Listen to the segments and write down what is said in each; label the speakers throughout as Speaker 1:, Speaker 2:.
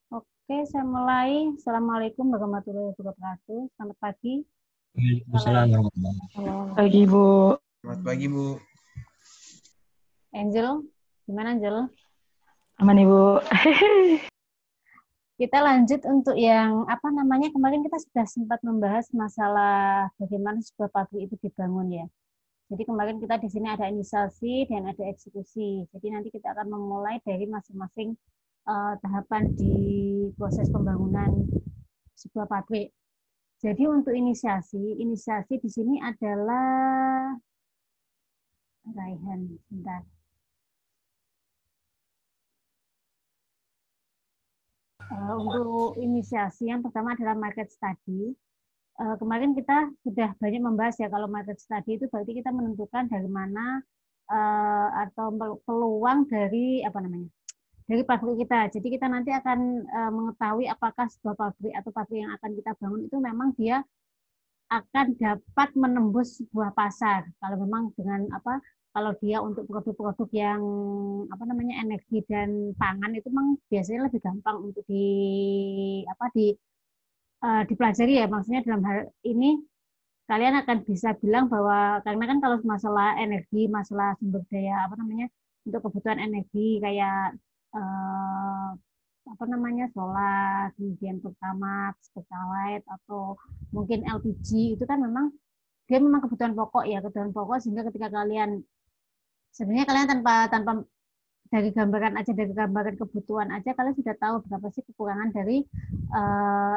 Speaker 1: Oke, saya mulai. Assalamualaikum warahmatullahi wabarakatuh. Selamat pagi.
Speaker 2: Waalaikumsalam
Speaker 1: Halo,
Speaker 2: warahmatullahi wabarakatuh.
Speaker 1: halo.
Speaker 3: Pagi, Bu.
Speaker 2: Selamat pagi, Bu.
Speaker 1: Angel, gimana Angel?
Speaker 3: Aman, Ibu.
Speaker 1: Kita lanjut untuk yang apa namanya kemarin kita sudah sempat membahas masalah bagaimana sebuah pabrik itu dibangun ya. Jadi kemarin kita di sini ada inisiasi dan ada eksekusi. Jadi nanti kita akan memulai dari masing-masing tahapan di proses pembangunan sebuah pabrik. Jadi untuk inisiasi di sini adalah Raihan, sebentar. Untuk inisiasi yang pertama adalah market study. Kemarin kita sudah banyak membahas ya kalau market study itu berarti kita menentukan dari mana atau peluang dari apa namanya dari pabrik kita. Jadi kita nanti akan mengetahui apakah sebuah pabrik atau pabrik yang akan kita bangun itu memang dia akan dapat menembus sebuah pasar. Kalau memang dengan apa kalau dia untuk produk-produk yang apa namanya energi dan pangan itu memang biasanya lebih gampang untuk dipelajari ya, maksudnya dalam hal ini kalian akan bisa bilang bahwa karena kan kalau masalah energi, masalah sumber daya apa namanya untuk kebutuhan energi kayak eh, apa namanya solar, kemudian pertamax, pertalite atau mungkin LPG itu kan memang dia memang kebutuhan pokok ya, kebutuhan pokok sehingga ketika kalian sebenarnya kalian tanpa tanpa dari gambaran kebutuhan aja kalian sudah tahu berapa sih kekurangan dari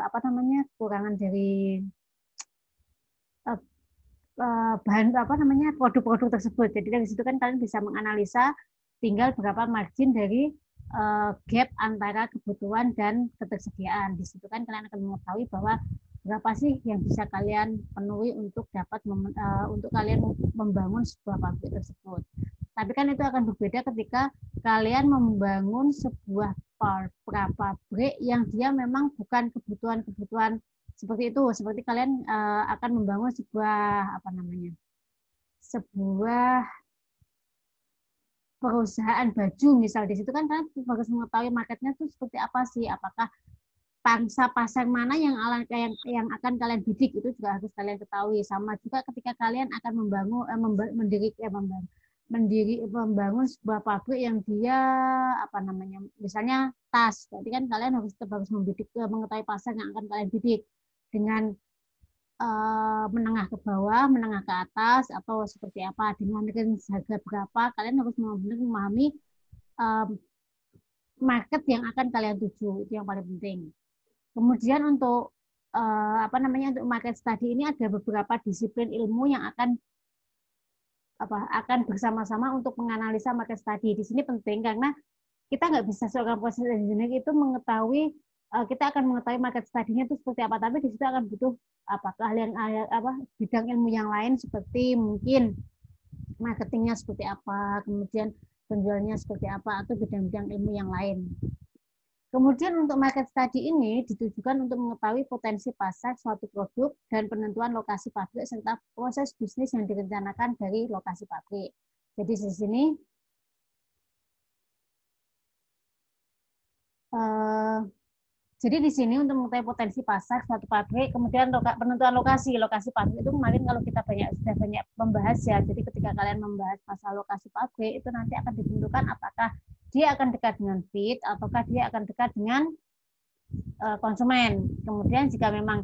Speaker 1: apa namanya kekurangan dari eh, bahan apa namanya produk-produk tersebut. Jadi dari situ kan kalian bisa menganalisa tinggal berapa margin dari gap antara kebutuhan dan ketersediaan. Di situ kan kalian akan mengetahui bahwa berapa sih yang bisa kalian penuhi untuk dapat untuk kalian membangun sebuah pabrik tersebut. Tapi kan itu akan berbeda ketika kalian membangun sebuah pabrik yang dia memang bukan kebutuhan-kebutuhan seperti itu. Seperti kalian akan membangun sebuah apa namanya sebuah perusahaan baju misal di situ kan kalian harus mengetahui marketnya tuh seperti apa sih, apakah pangsa pasar mana yang akan kalian bidik itu juga harus kalian ketahui. Sama juga ketika kalian akan membangun membangun sebuah pabrik yang dia apa namanya misalnya tas, berarti kan kalian harus membidik mengetahui pasar yang akan kalian bidik dengan menengah ke bawah, menengah ke atas, atau seperti apa dengan harga berapa, kalian harus benar-benar memahami uh, market yang akan kalian tuju, itu yang paling penting. Kemudian untuk apa namanya untuk market study ini ada beberapa disiplin ilmu yang akan bersama-sama untuk menganalisa market study. Di sini penting karena kita nggak bisa seorang proses engineer itu mengetahui kita akan mengetahui market study-nya itu seperti apa, tapi di situ akan butuh apa keahlian apa bidang ilmu yang lain seperti mungkin marketingnya seperti apa, kemudian penjualnya seperti apa atau bidang-bidang ilmu yang lain. Kemudian untuk market study ini ditujukan untuk mengetahui potensi pasar suatu produk dan penentuan lokasi pabrik serta proses bisnis yang direncanakan dari lokasi pabrik. Jadi di sini eh, Jadi di sini untuk mengetahui potensi pasar suatu pabrik, kemudian penentuan lokasi pabrik itu kemarin kalau kita sudah banyak membahas ya. Jadi ketika kalian membahas masalah lokasi pabrik itu nanti akan ditentukan apakah dia akan dekat dengan feed ataukah dia akan dekat dengan konsumen. Kemudian jika memang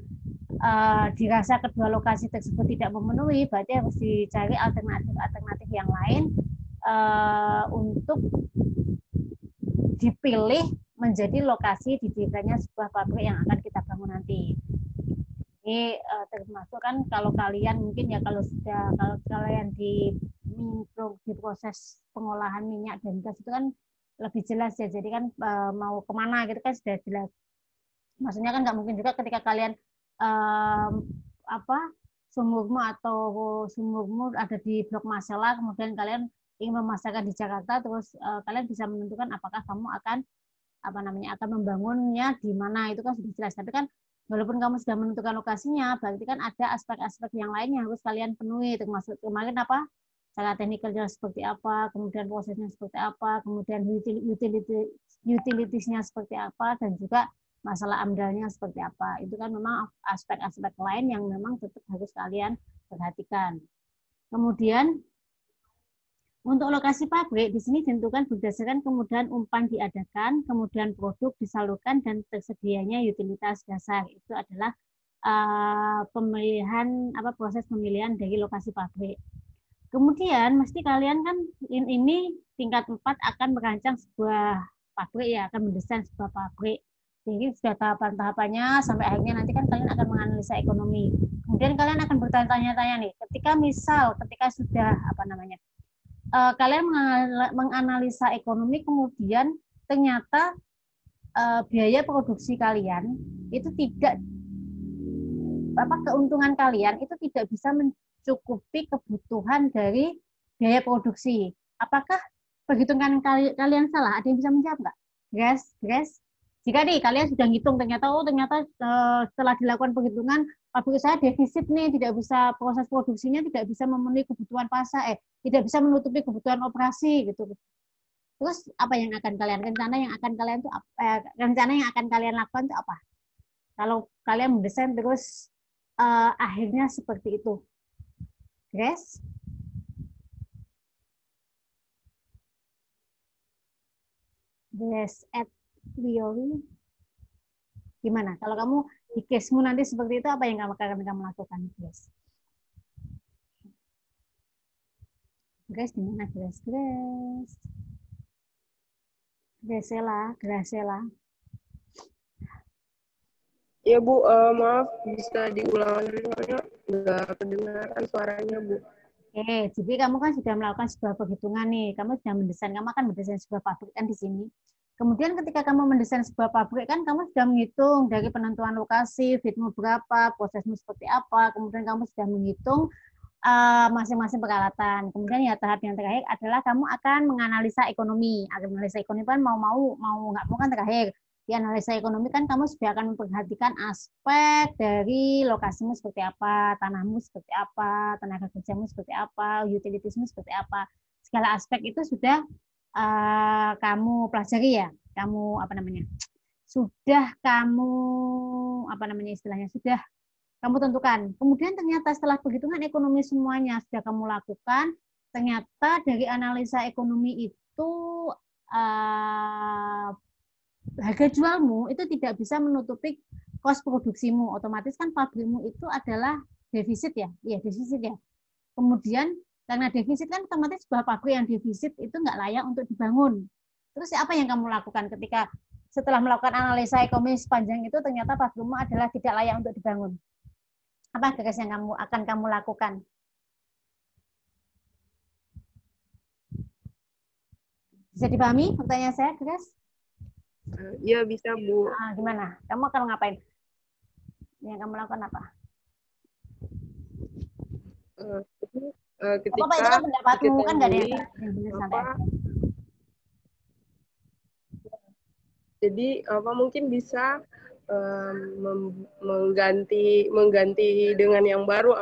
Speaker 1: dirasa kedua lokasi tersebut tidak memenuhi, berarti harus dicari alternatif yang lain untuk dipilih menjadi lokasi didirikannya sebuah pabrik yang akan kita bangun nanti. Ini termasuk kan kalau kalian mungkin ya kalau kalian di proses pengolahan minyak dan gas itu kan lebih jelas ya. Jadi kan mau kemana gitu kan sudah jelas. Maksudnya kan nggak mungkin juga ketika kalian apa sumurmu ada di Blok Masela kemudian kalian ingin memasarkan di Jakarta terus kalian bisa menentukan apakah kamu akan apa namanya akan membangunnya di mana itu kan sudah jelas, tapi kan walaupun kamu sudah menentukan lokasinya berarti kan ada aspek-aspek yang lain yang harus kalian penuhi termasuk kemarin apa cara teknikalnya seperti apa, kemudian prosesnya seperti apa, kemudian utilitiesnya seperti apa, dan juga masalah amdalnya seperti apa. Itu kan memang aspek-aspek lain yang memang tetap harus kalian perhatikan. Kemudian untuk lokasi pabrik di sini ditentukan berdasarkan kemudahan umpan diadakan, kemudian produk disalurkan, dan tersedianya utilitas dasar. Itu adalah pemilihan proses pemilihan dari lokasi pabrik. Kemudian mesti kalian kan ini tingkat 4 akan merancang sebuah pabrik ya, akan mendesain sebuah pabrik. Jadi sudah tahapan-tahapannya sampai akhirnya nanti kan kalian akan menganalisa ekonomi. Kemudian kalian akan bertanya-tanya nih, ketika sudah kalian menganalisa ekonomi, kemudian ternyata biaya produksi kalian itu tidak keuntungan kalian itu tidak bisa mencukupi kebutuhan dari biaya produksi. Apakah perhitungan kalian salah? Ada yang bisa menjawab nggak? Guys. Jika nih kalian sudah ngitung ternyata setelah dilakukan perhitungan pabrik saya defisit nih, tidak bisa proses produksinya tidak bisa memenuhi kebutuhan pasar, tidak bisa menutupi kebutuhan operasi gitu. Terus apa yang akan kalian rencana yang akan kalian lakukan itu apa? Kalau kalian mendesain terus akhirnya seperti itu, guys. Yes, at Wiori. Gimana? Kalau kamu di case-mu nanti seperti itu, apa yang akan kamu lakukan, guys? Guys, di mana guys? Graciela.
Speaker 4: Ya Bu, maaf bisa diulang lagi soalnya nggak kedengaran suaranya Bu.
Speaker 1: Oke, jadi kamu kan sudah melakukan sebuah perhitungan nih, kamu akan mendesain sebuah pabrik kan di sini. Kemudian ketika kamu mendesain sebuah pabrik kan kamu sudah menghitung dari penentuan lokasi, fitmu berapa, prosesmu seperti apa, kemudian kamu sudah menghitung masing-masing peralatan. Kemudian ya tahap yang terakhir adalah kamu akan menganalisa ekonomi. Analisa ekonomi kan mau nggak mau kan terakhir. Di analisa ekonomi kan kamu sudah akan memperhatikan aspek dari lokasimu seperti apa, tanahmu seperti apa, tenaga kerjamu seperti apa, utilitiesmu seperti apa. Segala aspek itu sudah kamu pelajari ya. Sudah kamu tentukan. Kemudian ternyata setelah perhitungan ekonomi semuanya sudah kamu lakukan, ternyata dari analisa ekonomi itu harga jualmu itu tidak bisa menutupi kos produksimu. Otomatis kan pabrikmu itu adalah defisit ya. Iya, defisit ya. Kemudian karena defisit kan otomatis sebuah pabrik yang defisit itu nggak layak untuk dibangun. Terus apa yang kamu lakukan ketika setelah melakukan analisa ekonomi sepanjang itu ternyata pabrikmu adalah tidak layak untuk dibangun? Apa guys yang akan kamu lakukan? Bisa dipahami pertanyaan saya, guys?
Speaker 4: Iya bisa Bu.
Speaker 1: Gimana? Kamu akan ngapain? Yang kamu lakukan apa?
Speaker 4: Ketika
Speaker 1: itu kan pendapatmu kan nggak ada yang
Speaker 4: jadi mungkin bisa mengganti dengan yang baru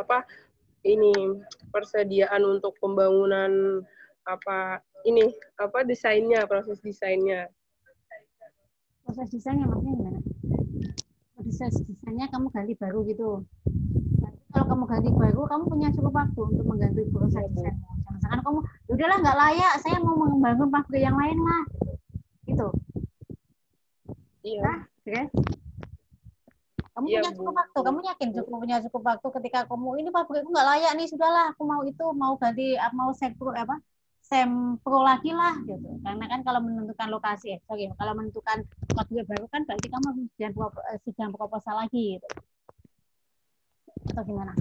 Speaker 4: persediaan untuk pembangunan proses desainnya
Speaker 1: maksudnya gimana? Desainnya kamu ganti baru gitu. Nanti kalau kamu ganti baru, kamu punya cukup waktu untuk mengganti proses desain. Misalkan kamu, udahlah nggak layak, saya mau membangun pabrik yang lain lah, gitu.
Speaker 4: Iya.
Speaker 1: Nah, guys. Kamu punya cukup waktu, kamu yakin punya cukup waktu ketika kamu ini pabrikku nggak layak nih, sudahlah, aku mau ganti, mau sempro lagi lah, gitu. Karena kan kalau menentukan lokasi, kalau menentukan pabrik baru kan berarti kamu sedang proposal lagi, gitu. Atau gimana?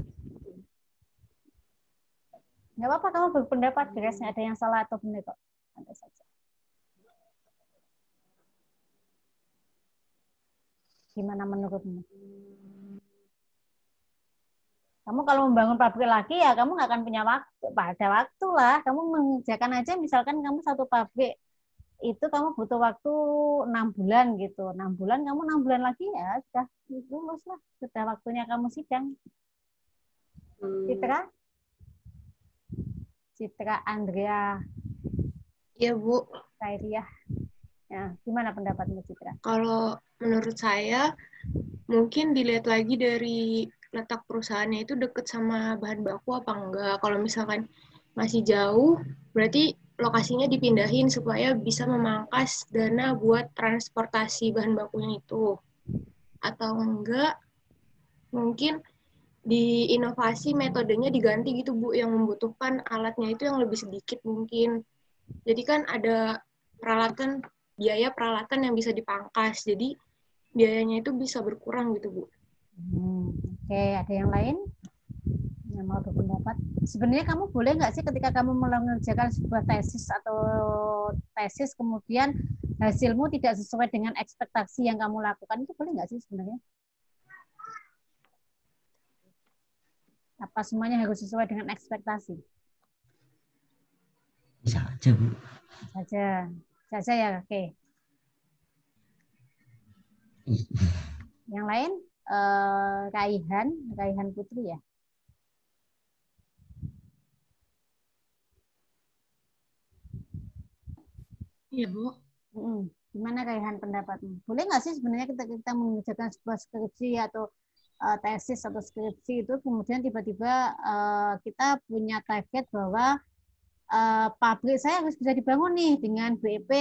Speaker 1: Nggak apa-apa, kamu berpendapat, guys, nggak ada yang salah atau benar kok. Santai saja. Gimana menurutmu? Kamu kalau membangun pabrik lagi ya kamu nggak akan punya waktu. Pada waktu lah, kamu mengerjakan aja misalkan kamu satu pabrik itu kamu butuh waktu 6 bulan gitu. 6 bulan, kamu 6 bulan lagi ya sudah lulus lah. Sudah waktunya kamu sidang. Citra Andrea.
Speaker 4: Iya Bu.
Speaker 1: Kairia. Ya, gimana pendapatmu, Citra?
Speaker 4: Kalau menurut saya, mungkin dilihat lagi dari letak perusahaannya itu deket sama bahan baku apa enggak. Kalau misalkan masih jauh, berarti lokasinya dipindahin supaya bisa memangkas dana buat transportasi bahan bakunya itu. Atau enggak, mungkin diinovasi metodenya diganti gitu Bu, yang membutuhkan alatnya itu yang lebih sedikit mungkin. Jadi kan ada biaya peralatan yang bisa dipangkas. Jadi biayanya itu bisa berkurang gitu Bu.
Speaker 1: Oke, ada yang lain yang mau berpendapat? Sebenarnya kamu boleh nggak sih ketika kamu mengerjakan sebuah tesis kemudian hasilmu tidak sesuai dengan ekspektasi yang kamu lakukan, itu boleh nggak sih sebenarnya? Apa semuanya harus sesuai dengan ekspektasi?
Speaker 2: Bisa aja, Bu.
Speaker 1: Saja, saja ya, oke. Yang lain, Kaihan Putri ya.
Speaker 5: Iya, Bu.
Speaker 1: Gimana Kaihan pendapatmu? Boleh nggak sih sebenarnya kita mengerjakan sebuah skripsi atau tesis atau skripsi itu kemudian tiba-tiba kita punya target bahwa pabrik saya harus bisa dibangun nih dengan BEP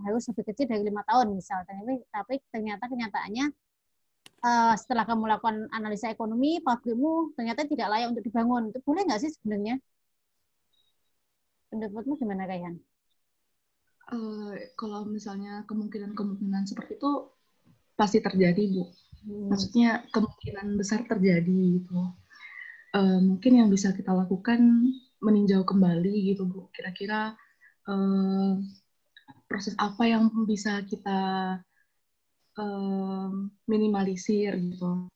Speaker 1: harus lebih kecil dari 5 tahun misalnya. Tapi ternyata kenyataannya setelah kamu lakukan analisa ekonomi, pabrikmu ternyata tidak layak untuk dibangun. Itu boleh nggak sih sebenarnya? Pendapatmu gimana Kaihan?
Speaker 5: Kalau misalnya kemungkinan seperti itu pasti terjadi, Bu. Maksudnya kemungkinan besar terjadi gitu. Mungkin yang bisa kita lakukan meninjau kembali gitu, Bu. Kira-kira proses apa yang bisa kita minimalisir gitu.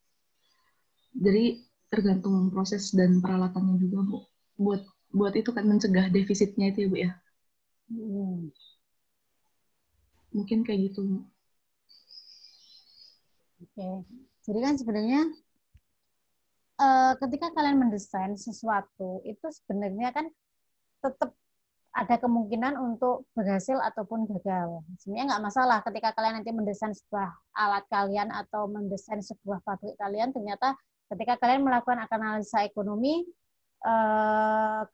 Speaker 5: Jadi tergantung proses dan peralatannya juga, Bu. Buat itu kan mencegah defisitnya itu ya, Bu ya. Mungkin kayak gitu.
Speaker 1: Oke. Jadi kan sebenarnya ketika kalian mendesain sesuatu itu sebenarnya kan tetap ada kemungkinan untuk berhasil ataupun gagal. Sebenarnya nggak masalah ketika kalian nanti mendesain sebuah alat kalian atau mendesain sebuah pabrik kalian, ternyata ketika kalian melakukan analisa ekonomi,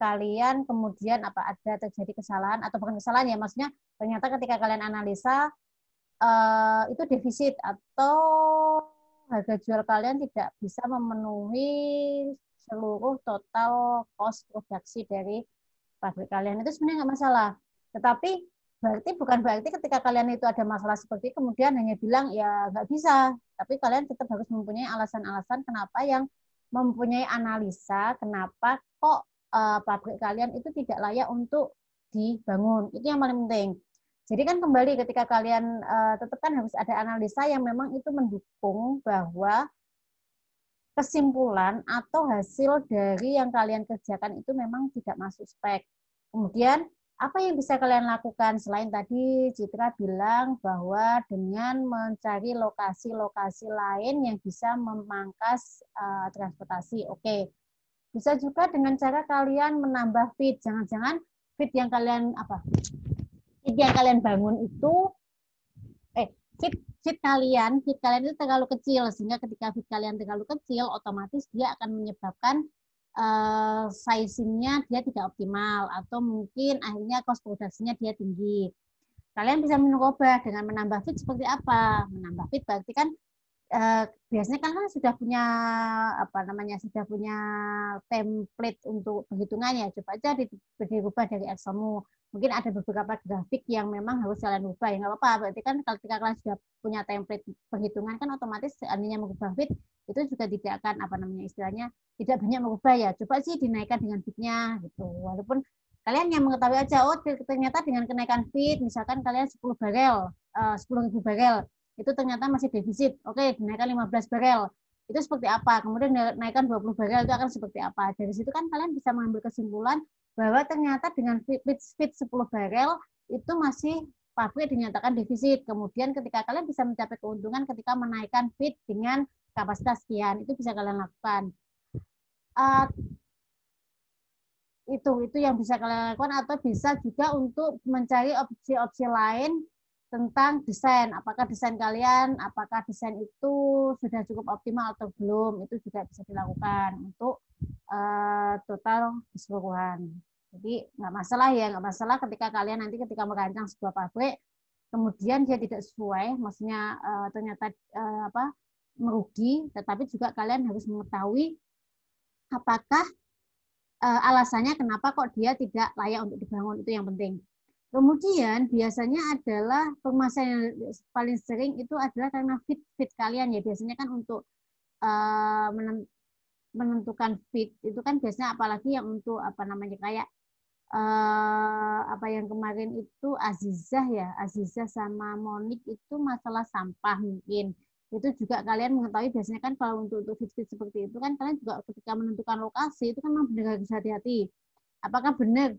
Speaker 1: kalian kemudian ada terjadi kesalahan atau bukan kesalahan ya, maksudnya ternyata ketika kalian analisa itu defisit atau harga jual kalian tidak bisa memenuhi seluruh total cost produksi dari pabrik kalian, itu sebenarnya nggak masalah. Tetapi bukan berarti ketika kalian itu ada masalah seperti itu, kemudian hanya bilang ya nggak bisa. Tapi kalian tetap harus mempunyai alasan-alasan kenapa, yang mempunyai analisa kenapa kok pabrik kalian itu tidak layak untuk dibangun. Itu yang paling penting. Jadi kan kembali ketika kalian tetap kan harus ada analisa yang memang itu mendukung bahwa kesimpulan atau hasil dari yang kalian kerjakan itu memang tidak masuk spek. Kemudian apa yang bisa kalian lakukan selain tadi Citra bilang bahwa dengan mencari lokasi-lokasi lain yang bisa memangkas transportasi. Oke. Bisa juga dengan cara kalian menambah feed. Jangan-jangan feed yang kalian bangun itu feed kalian itu terlalu kecil, sehingga ketika feed kalian terlalu kecil, otomatis dia akan menyebabkan sizingnya dia tidak optimal, atau mungkin akhirnya cost produksinya dia tinggi. Kalian bisa mencoba dengan menambah feed seperti apa? Menambah feed berarti kan biasanya kan sudah punya sudah punya template untuk perhitungannya. Coba aja dirubah dari Excelmu. Mungkin ada beberapa grafik yang memang harus kalian ubah, ya nggak apa-apa. Berarti kan ketika kalian sudah punya template perhitungan kan otomatis seandainya mengubah fit itu juga tidak akan istilahnya tidak banyak mengubah ya. Coba sih dinaikkan dengan fitnya gitu. Walaupun kalian yang mengetahui aja, oh ternyata dengan kenaikan fit misalkan kalian 10 barel, 10.000 barel itu ternyata masih defisit. Oke, dinaikkan 15 barel. Itu seperti apa? Kemudian naikkan 20 barel itu akan seperti apa? Dari situ kan kalian bisa mengambil kesimpulan bahwa ternyata dengan feed 10 barel itu masih pabrik dinyatakan defisit. Kemudian ketika kalian bisa mencapai keuntungan ketika menaikkan feed dengan kapasitas sekian, itu bisa kalian lakukan. Itu yang bisa kalian lakukan, atau bisa juga untuk mencari opsi-opsi lain tentang desain. Apakah desain kalian, apakah desain itu sudah cukup optimal atau belum, itu juga bisa dilakukan untuk total keseluruhan. Jadi nggak masalah ya, nggak masalah ketika kalian nanti ketika merancang sebuah pabrik, kemudian dia tidak sesuai, maksudnya ternyata merugi, tetapi juga kalian harus mengetahui apakah alasannya kenapa kok dia tidak layak untuk dibangun, itu yang penting. Kemudian biasanya adalah permasalahan yang paling sering itu adalah karena fit kalian ya. Biasanya kan untuk menentukan fit itu kan biasanya apalagi yang untuk apa namanya kayak apa yang kemarin itu Azizah sama Monik itu masalah sampah mungkin. Itu juga kalian mengetahui biasanya kan kalau untuk fit seperti itu kan kalian juga ketika menentukan lokasi itu kan memang benar harus hati-hati. Apakah benar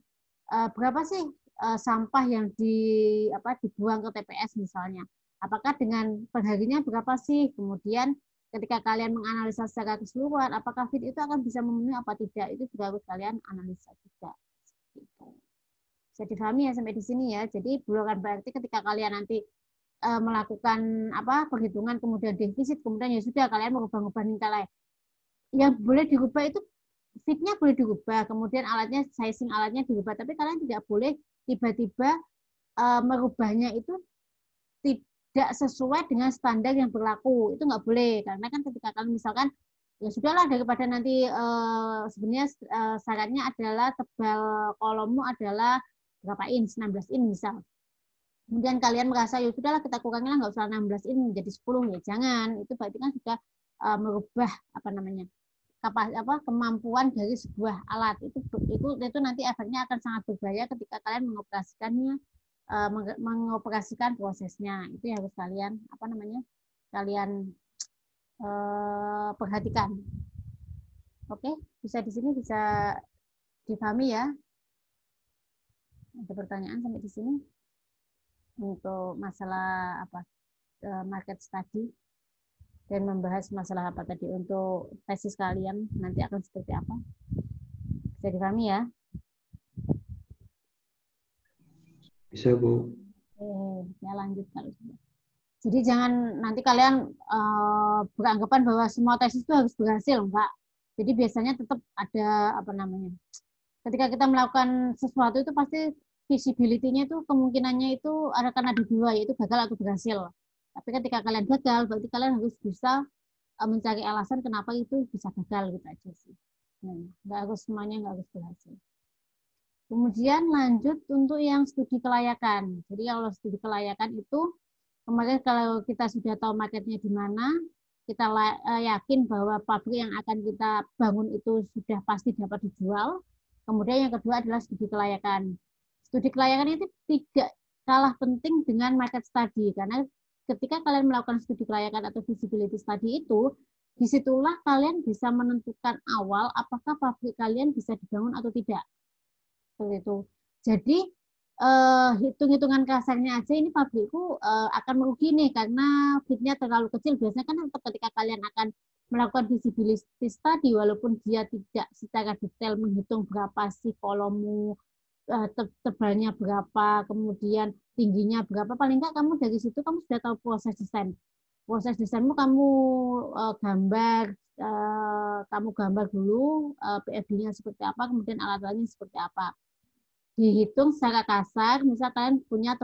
Speaker 1: berapa sih sampah yang dibuang ke TPS misalnya? Apakah dengan perharinya berapa sih? Kemudian ketika kalian menganalisa secara keseluruhan apakah fit itu akan bisa memenuhi apa tidak? Itu juga harus kalian analisa juga. Bisa dipahami ya sampai di sini ya. Jadi bukan berarti ketika kalian nanti melakukan perhitungan kemudian defisit kemudian ya sudah kalian mengubah-ubah nilai. Yang boleh dirubah itu fitnya boleh dirubah, kemudian alatnya sizing alatnya dirubah, tapi kalian tidak boleh tiba-tiba merubahnya itu tidak sesuai dengan standar yang berlaku. Itu nggak boleh karena kan ketika kalian misalkan ya sudahlah daripada nanti sebenarnya syaratnya adalah tebal kolommu adalah berapa inch, 16 inch misal. Kemudian kalian merasa ya sudahlah kita kurangin nggak usah 16 inch menjadi 10 ya jangan, itu berarti kan sudah merubah kemampuan dari sebuah alat itu nanti efeknya akan sangat berbahaya ketika kalian mengoperasikan prosesnya. Itu yang harus kalian kalian perhatikan. Oke, bisa di sini bisa dipahami ya. Ada pertanyaan sampai di sini untuk masalah market study dan membahas masalah apa tadi untuk tesis kalian nanti akan seperti apa? Bisa dipahami ya?
Speaker 2: Bisa, Bu.
Speaker 1: Ya lanjut kalau sudah. Jadi jangan nanti kalian beranggapan bahwa semua tesis itu harus berhasil, enggak. Jadi biasanya tetap ada ketika kita melakukan sesuatu itu pasti visibility-nya itu kemungkinannya itu akan ada dua, yaitu gagal atau berhasil. Tapi ketika kalian gagal, berarti kalian harus bisa mencari alasan kenapa itu bisa gagal gitu aja sih. Nggak harus semuanya nggak harus berhasil. Kemudian lanjut untuk yang studi kelayakan. Jadi kalau studi kelayakan itu kemarin kalau kita sudah tahu marketnya di mana, kita yakin bahwa pabrik yang akan kita bangun itu sudah pasti dapat dijual. Kemudian yang kedua adalah studi kelayakan. Studi kelayakan itu tidak kalah penting dengan market study karena ketika kalian melakukan studi kelayakan atau visibility study itu, disitulah kalian bisa menentukan awal apakah pabrik kalian bisa dibangun atau tidak. Seperti itu. Jadi hitung-hitungan kasarnya aja ini pabrikku akan merugi nih karena fitnya terlalu kecil. Biasanya kan ketika kalian akan melakukan visibility study walaupun dia tidak secara detail menghitung berapa sih kolommu, tebalnya berapa, kemudian tingginya berapa, paling enggak kamu dari situ kamu sudah tahu proses desain. Proses desainmu kamu gambar dulu PFD-nya seperti apa, kemudian alat-alatnya seperti apa. Dihitung secara kasar, misal kalian punya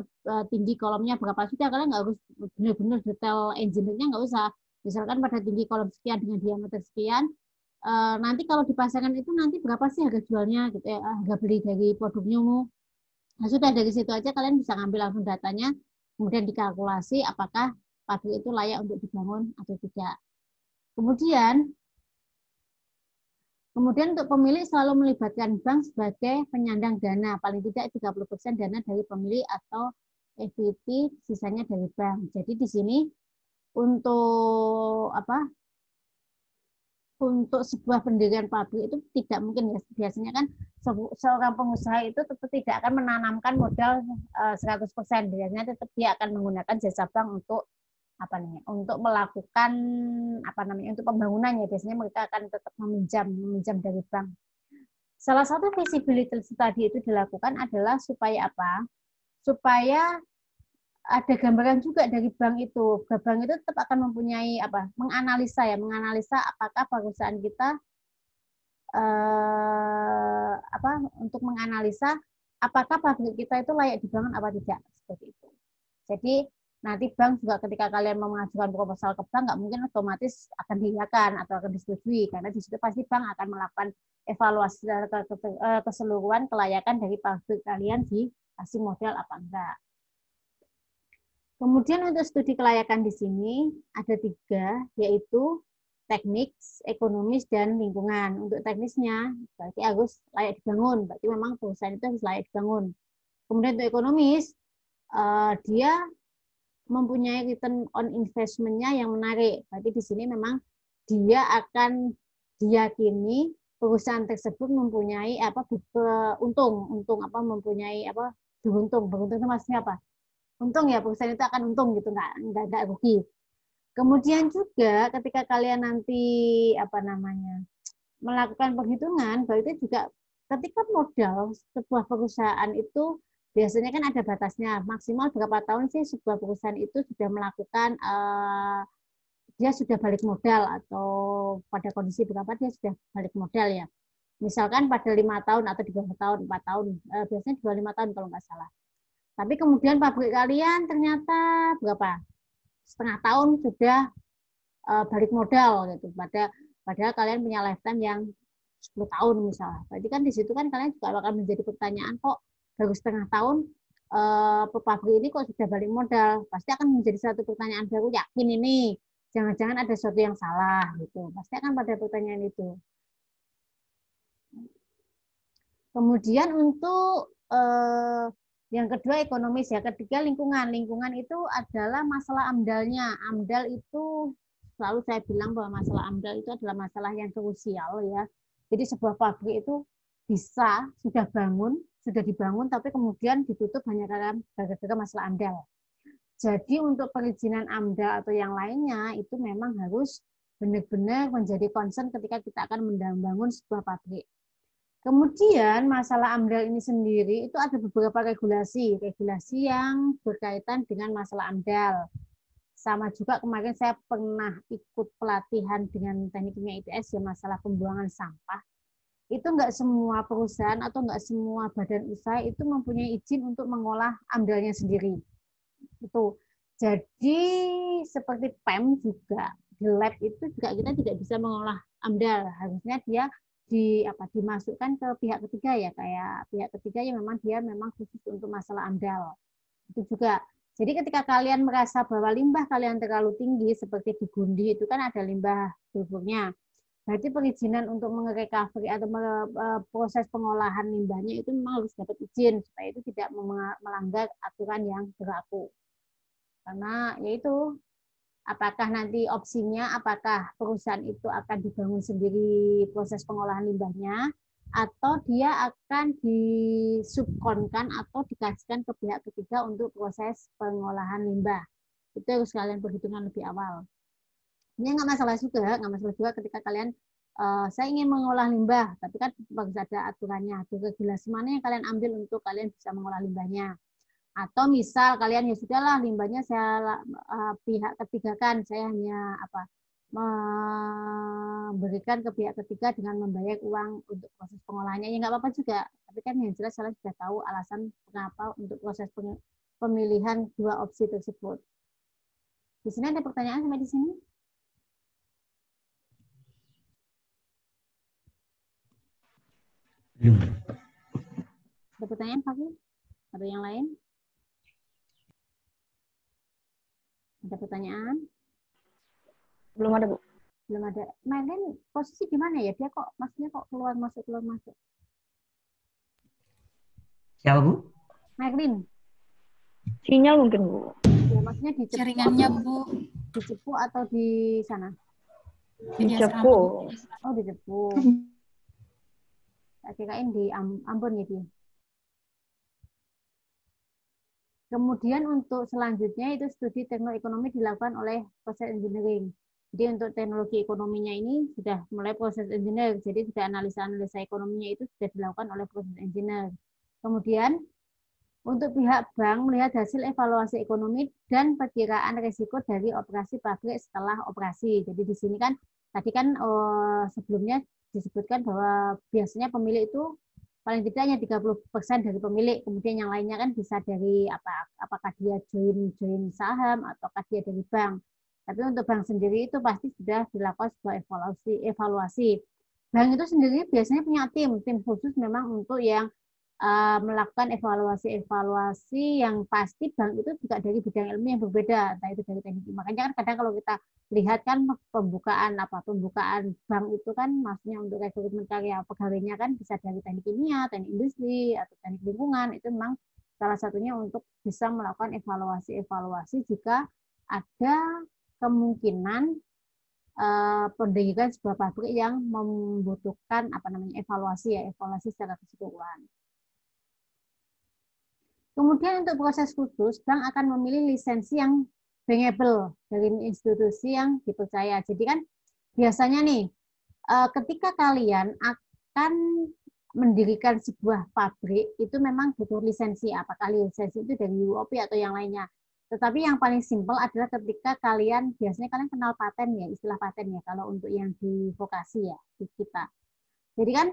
Speaker 1: tinggi kolomnya berapa, sudah kalian nggak harus benar-benar detail engineer-nya nggak usah. Misalkan pada tinggi kolom sekian dengan diameter sekian, nanti kalau dipasarkan itu nanti berapa sih harga jualnya gitu ya, harga beli dari produknya. Nah, sudah dari situ aja kalian bisa ngambil langsung datanya, kemudian dikalkulasi apakah pabrik itu layak untuk dibangun atau tidak. Kemudian untuk pemilik selalu melibatkan bank sebagai penyandang dana, paling tidak 30% dana dari pemilik atau equity, sisanya dari bank. Jadi di sini untuk sebuah pendirian pabrik itu tidak mungkin ya. Biasanya kan seorang pengusaha itu tetap tidak akan menanamkan modal 100%. Biasanya tetap dia akan menggunakan jasa bank untuk untuk melakukan untuk pembangunannya. Biasanya mereka akan tetap meminjam dari bank. Salah satu visibility study itu dilakukan adalah supaya apa? Supaya ada gambaran juga dari bank itu. Bank itu tetap akan mempunyai apa? Menganalisa apakah perusahaan kita untuk menganalisa apakah pabrik kita itu layak dibangun apa tidak, seperti itu. Jadi nanti bank juga ketika kalian mau mengajukan proposal ke bank nggak mungkin otomatis akan diiyakan atau akan disetujui, karena di situ pasti bank akan melakukan evaluasi keseluruhan kelayakan dari pabrik kalian dikasih modal apa enggak. Kemudian untuk studi kelayakan di sini ada 3, yaitu teknik, ekonomis, dan lingkungan. Untuk teknisnya berarti harus layak dibangun, berarti memang perusahaan itu harus layak dibangun. Kemudian untuk ekonomis, dia mempunyai return on investment-nya yang menarik. Berarti di sini memang dia akan diyakini perusahaan tersebut mempunyai beruntung itu maksudnya apa? Untung ya, perusahaan itu akan untung gitu, nggak rugi. Kemudian juga ketika kalian nanti melakukan perhitungan, berarti juga ketika modal sebuah perusahaan itu biasanya kan ada batasnya, maksimal berapa tahun sih sebuah perusahaan itu sudah melakukan dia sudah balik modal, atau pada kondisi berapa dia sudah balik modal ya. Misalkan pada 5 tahun atau di bawah tahun, 4 tahun, biasanya di bawah 5 tahun kalau nggak salah. Tapi kemudian pabrik kalian ternyata berapa? Setengah tahun sudah balik modal gitu. Padahal kalian punya lifetime yang 10 tahun misalnya. Berarti kan di situ kan kalian juga akan menjadi pertanyaan, kok baru setengah tahun pabrik ini kok sudah balik modal? Pasti akan menjadi satu pertanyaan baru, yakin ini jangan-jangan ada sesuatu yang salah gitu. Pasti akan pada pertanyaan itu. Kemudian untuk yang kedua ekonomis ya, ketiga lingkungan. Lingkungan itu adalah masalah AMDAL-nya. AMDAL itu selalu saya bilang bahwa masalah AMDAL itu adalah masalah yang krusial ya. Jadi sebuah pabrik itu sudah dibangun, tapi kemudian ditutup hanya gara-gara masalah AMDAL. Jadi untuk perizinan AMDAL atau yang lainnya itu memang harus benar-benar menjadi concern ketika kita akan membangun sebuah pabrik. Kemudian masalah AMDAL ini sendiri itu ada beberapa regulasi yang berkaitan dengan masalah AMDAL. Sama juga kemarin saya pernah ikut pelatihan dengan teknik kimia ITS ya, masalah pembuangan sampah. Itu nggak semua perusahaan atau nggak semua badan usaha itu mempunyai izin untuk mengolah AMDAL-nya sendiri. Itu. Jadi seperti PEM juga di lab itu juga kita tidak bisa mengolah AMDAL. Harusnya dia dimasukkan ke pihak ketiga ya, kayak pihak ketiga yang memang khusus untuk masalah AMDAL. Itu juga. Jadi ketika kalian merasa bahwa limbah kalian terlalu tinggi seperti di Gundi itu kan ada limbah berburnya. Berarti perizinan untuk merecovery atau proses pengolahan limbahnya itu memang harus dapat izin supaya itu tidak melanggar aturan yang berlaku. Karena yaitu apakah nanti opsinya, apakah perusahaan itu akan dibangun sendiri proses pengolahan limbahnya, atau dia akan disubkonkan atau dikasihkan ke pihak ketiga untuk proses pengolahan limbah. Itu harus kalian perhitungkan lebih awal. Ini nggak masalah juga ketika kalian, saya ingin mengolah limbah, tapi kan harus ada aturannya, ada regulasi mana yang kalian ambil untuk kalian bisa mengolah limbahnya. Atau misal kalian ya sudahlah limbahnya saya pihak ketiga kan, saya hanya memberikan ke pihak ketiga dengan membayar uang untuk proses pengolahannya, ya nggak apa-apa juga. Tapi kan yang jelas saya sudah tahu alasan kenapa untuk proses pemilihan 2 opsi tersebut. Di sini ada pertanyaan sampai di sini? Ada pertanyaan Pak? Ada yang lain? Ada pertanyaan?
Speaker 3: Belum ada, Bu.
Speaker 1: Belum ada. Merlin posisi di mana ya? Dia maksudnya kok keluar masuk.
Speaker 2: Siapa, Bu?
Speaker 1: Merlin.
Speaker 3: Sinyal mungkin, Bu.
Speaker 1: Ya, maksudnya di Cepu.
Speaker 6: Jaringannya, Bu.
Speaker 1: Di Cepu atau di sana?
Speaker 3: Di Cepu.
Speaker 1: Oh, di Cepu. Saya kirain di Ambon ya dia. Kemudian untuk selanjutnya itu studi teknoekonomi dilakukan oleh proses engineering. Jadi untuk teknologi ekonominya ini sudah mulai proses engineer. Jadi sudah analisa ekonominya itu sudah dilakukan oleh proses engineer. Kemudian Untuk pihak bank melihat hasil evaluasi ekonomi dan perkiraan risiko dari operasi pabrik setelah operasi. Jadi di sini kan tadi kan sebelumnya disebutkan bahwa biasanya pemilik itu paling tidak hanya 30% dari pemilik, kemudian yang lainnya kan bisa dari apakah dia join saham ataukah dia dari bank. Tapi untuk bank sendiri itu pasti sudah dilakukan sebuah evaluasi. Bank itu sendiri biasanya punya tim khusus memang untuk yang melakukan evaluasi yang pasti bank itu juga dari bidang ilmu yang berbeda, entah itu dari teknik. Makanya kan kadang kalau kita lihat kan pembukaan bank itu kan maksudnya untuk rekrutmen karya pegawainya kan bisa dari teknik kimia, teknik industri atau teknik lingkungan, itu memang salah satunya untuk bisa melakukan evaluasi jika ada kemungkinan pendirian sebuah pabrik yang membutuhkan evaluasi secara keseluruhan. Kemudian untuk proses khusus, bank akan memilih lisensi yang bankable dari institusi yang dipercaya. Jadi kan biasanya nih, ketika kalian akan mendirikan sebuah pabrik, itu memang butuh lisensi. Apakah lisensi itu dari UOP atau yang lainnya. Tetapi yang paling simpel adalah ketika biasanya kalian kenal paten ya, istilah paten ya, kalau untuk yang di vokasi ya, di kita. Jadi kan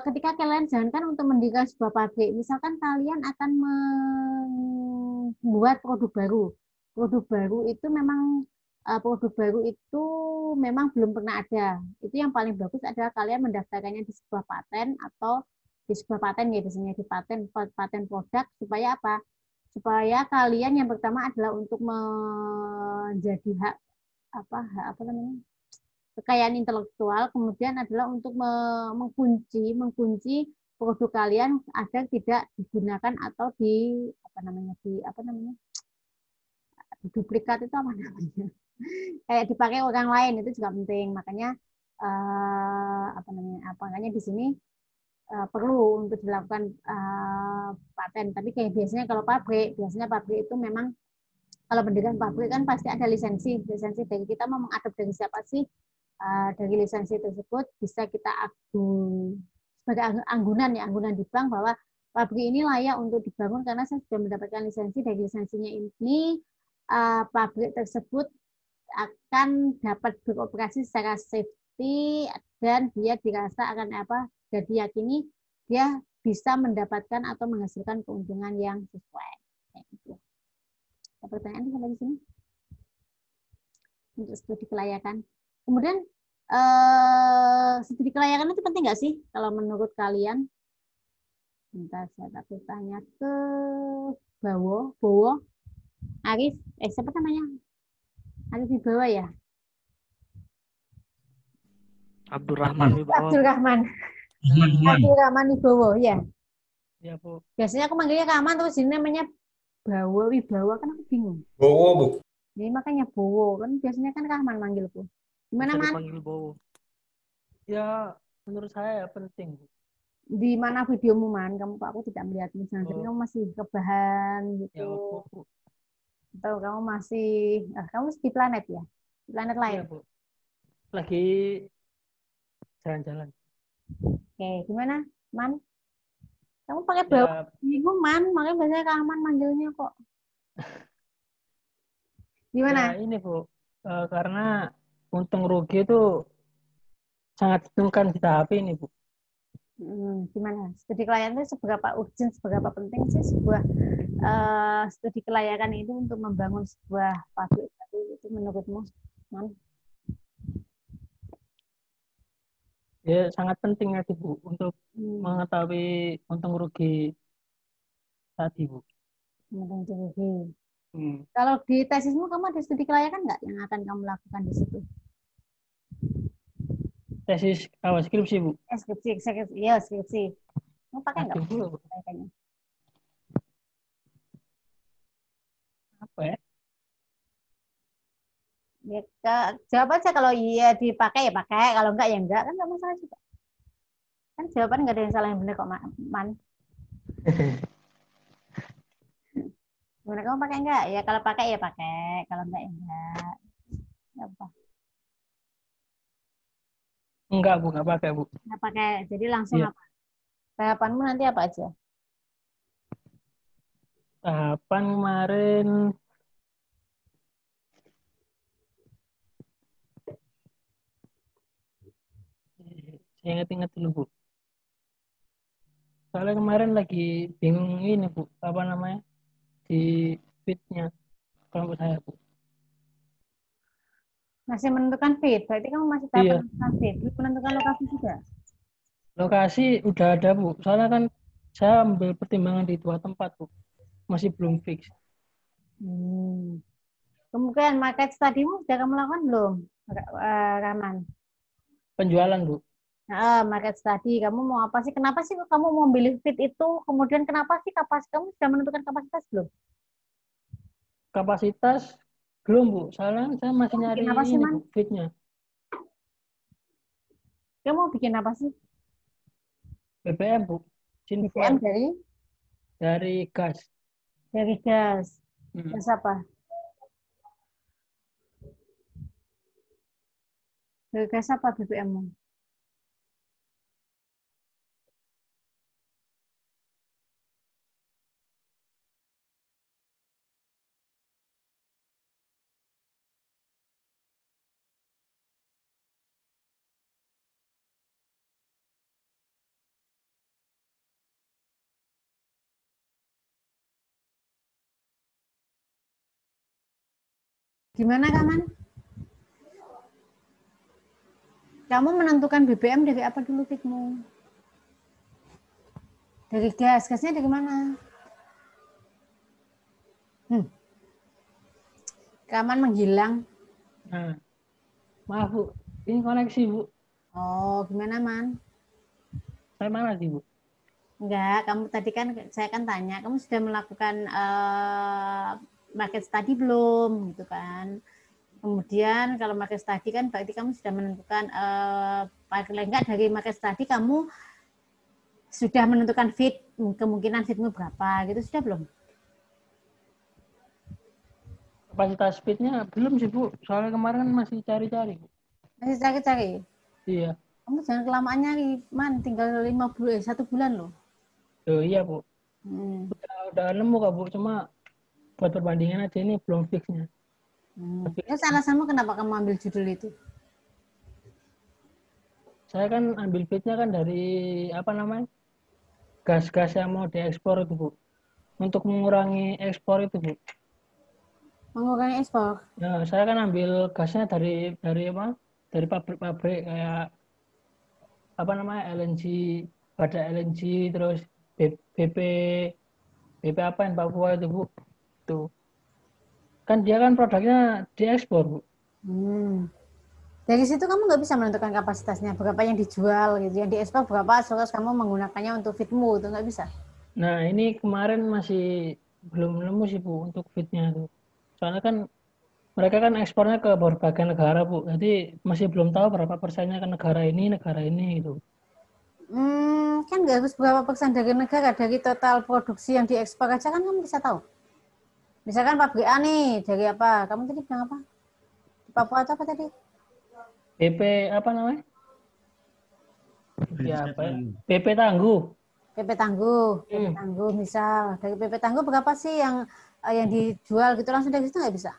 Speaker 1: ketika kalian jalankan untuk mendirikan sebuah pabrik, misalkan kalian akan membuat produk baru. Produk baru itu memang belum pernah ada. Itu yang paling bagus adalah kalian mendaftarkannya di sebuah paten atau di sebuah paten ya, biasanya di paten produk, supaya apa? Supaya kalian yang pertama adalah untuk menjadi kekayaan intelektual, kemudian adalah untuk mengunci produk kalian agar tidak digunakan atau diduplikat, itu apa namanya, kayak dipakai orang lain, itu juga penting. Makanya makanya di sini perlu untuk dilakukan paten. Tapi kayak biasanya pabrik itu memang kalau pendirian pabrik kan pasti ada lisensi dari kita mau mengadop dari siapa sih. Dari lisensi tersebut bisa kita sebagai anggunan di bank bahwa pabrik ini layak untuk dibangun karena saya sudah mendapatkan lisensi. Dari lisensinya ini pabrik tersebut akan dapat beroperasi secara safety dan dia dirasa akan diyakini dia bisa mendapatkan atau menghasilkan keuntungan yang sesuai. Ada pertanyaan sampai di sini untuk studi kelayakan. Kemudian studi kelayakan itu penting nggak sih kalau menurut kalian? Bentar, saya tak tanya ke Bowo, Arif, siapa namanya? Arif Wibawa ya?
Speaker 6: Abdurrahman Wibowo.
Speaker 1: Abdurrahman Wibowo, ya.
Speaker 6: Ya, Bu.
Speaker 1: Biasanya aku manggilnya Rahman, terus ini namanya Bowo Wibawa, kan aku bingung.
Speaker 7: Bowo, Bu.
Speaker 1: Jadi makanya Bowo, kan biasanya kan Rahman manggilku. Gimana,
Speaker 6: Bisa
Speaker 1: Man?
Speaker 6: dipanggil Bowo. Ya, menurut saya ya penting, Bu.
Speaker 1: Di mana videomu, Man? Aku tidak melihatmu. Jadi kamu masih rebahan gitu.
Speaker 6: Ya, Bu.
Speaker 1: Atau kamu masih di planet ya? Di planet lain?
Speaker 6: Iya, Bu. Lagi jalan-jalan.
Speaker 1: Oke, gimana, Man? Kamu pakai bau bingung, Man? Makanya biasanya Rahman manggilnya kok. Gimana?
Speaker 6: Ya, ini, Bu. Karena untung rugi itu sangat ditentukan di tahap ini, Bu.
Speaker 1: Gimana? Studi kelayakan itu seberapa urgent, seberapa penting sih sebuah studi kelayakan itu untuk membangun sebuah pabrik itu menurutmu, Man?
Speaker 6: Ya, sangat penting ya, Bu, untuk mengetahui untung rugi tadi, Bu.
Speaker 1: Untung rugi. Kalau di tesismu kamu ada studi kelayakan nggak yang akan kamu lakukan di situ?
Speaker 6: Tesis skripsi, Bu.
Speaker 1: Skripsi. Iya, skripsi. Kamu pakai nggak kelayakannya?
Speaker 6: Apa ya?
Speaker 1: Ya, jawab aja, kalau iya dipakai ya pakai, kalau enggak ya enggak, kan nggak masalah juga. Kan jawaban nggak ada yang salah yang benar kok, Man. Gimana, kamu pakai enggak? Ya kalau pakai ya pakai, kalau enggak ya enggak. Apa?
Speaker 6: Enggak, Bu, enggak pakai, Bu.
Speaker 1: Enggak pakai. Jadi langsung apa? Harapanmu nanti apa aja?
Speaker 6: Tahapan kemarin saya ingat-ingat dulu Bu. Soalnya kemarin lagi bingung ini Bu, apa namanya di fitnya kelompok saya Bu.
Speaker 1: Masih menentukan fit, berarti kamu masih tahap
Speaker 6: Iya,
Speaker 1: menentukan fit. Belum menentukan lokasi juga.
Speaker 6: lokasi udah ada Bu. Soalnya kan saya ambil pertimbangan di 2 tempat Bu, masih belum fix.
Speaker 1: Hmm. Kemungkinan market study-mu sudah kamu lakukan belum, Rahman?
Speaker 6: Penjualan Bu.
Speaker 1: Nah, market study, kamu mau apa sih? Kenapa sih kamu mau memilih fit itu? Kemudian kenapa sih kapasitas kamu sudah menentukan kapasitas belum?
Speaker 6: Kapasitas belum Bu. Soalnya saya masih
Speaker 1: Kamu
Speaker 6: nyari
Speaker 1: bikin apa sih,
Speaker 6: ini
Speaker 1: Man?
Speaker 6: Bu, fitnya.
Speaker 1: Kamu mau bikin apa sih?
Speaker 6: BBM Bu,
Speaker 1: BBM
Speaker 6: Sinfuel dari gas.
Speaker 1: dari gas.
Speaker 6: Hmm.
Speaker 1: Gas apa? Dari gas apa BBM-mu? Gimana, Kaman? Kamu menentukan BBM dari apa dulu fitmu? Dari gas. Gasnya dari mana? Kaman menghilang.
Speaker 6: Nah, maaf Bu, ini koneksi Bu.
Speaker 1: Oh, gimana, Man?
Speaker 6: Saya mana sih Bu?
Speaker 1: Enggak, kamu tadi kan saya kan tanya, kamu sudah melakukan market study belum, gitu kan? Kemudian kalau market study kan berarti kamu sudah menentukan paling enggak dari market study kamu sudah menentukan fit, kemungkinan fitmu berapa, gitu sudah belum?
Speaker 6: Kapasitas speednya belum sih Bu. Soalnya kemarin kan masih cari-cari Bu.
Speaker 1: Masih cari-cari.
Speaker 6: Iya.
Speaker 1: Kamu jangan kelamaan nyari, Man, tinggal 5 bulan, 1 bulan loh.
Speaker 6: Oh iya Bu.
Speaker 1: Hmm.
Speaker 6: Udah nemu kok Bu. Cuma buat perbandingan aja ini belum fixnya.
Speaker 1: Terus alasanmu kenapa kamu ambil judul itu?
Speaker 6: Saya kan ambil fitnya kan dari apa namanya gas-gas yang mau diekspor itu Bu. Untuk mengurangi ekspor itu Bu.
Speaker 1: Mengurangi ekspor.
Speaker 6: Nah, saya kan ambil gasnya dari apa? Dari pabrik-pabrik kayak apa namanya LNG, pada LNG terus BP apa yang Papua itu Bu. Tuh. Kan dia kan produknya diekspor Bu.
Speaker 1: Hmm. Dari situ kamu nggak bisa menentukan kapasitasnya, berapa yang dijual gitu, yang diekspor berapa, terus kamu menggunakannya untuk fitmu, itu nggak bisa.
Speaker 6: Nah, ini kemarin masih belum nemu sih Bu untuk fitnya tuh. Soalnya kan mereka kan ekspornya ke berbagai negara Bu. Jadi masih belum tahu berapa persennya ke negara ini gitu.
Speaker 1: Kan nggak harus berapa persen dari negara, dari total produksi yang diekspor aja kan kamu bisa tahu. Misalkan pabrik A nih, dari apa? Kamu tadi bilang apa? Di Papua atau apa tadi?
Speaker 6: BP apa namanya? Ya apa ya? BP Tangguh.
Speaker 1: PP Tangguh, PP
Speaker 6: Hmm.
Speaker 1: Tangguh misal. Dari PP Tangguh berapa sih yang dijual gitu, langsung dari situ nggak bisa.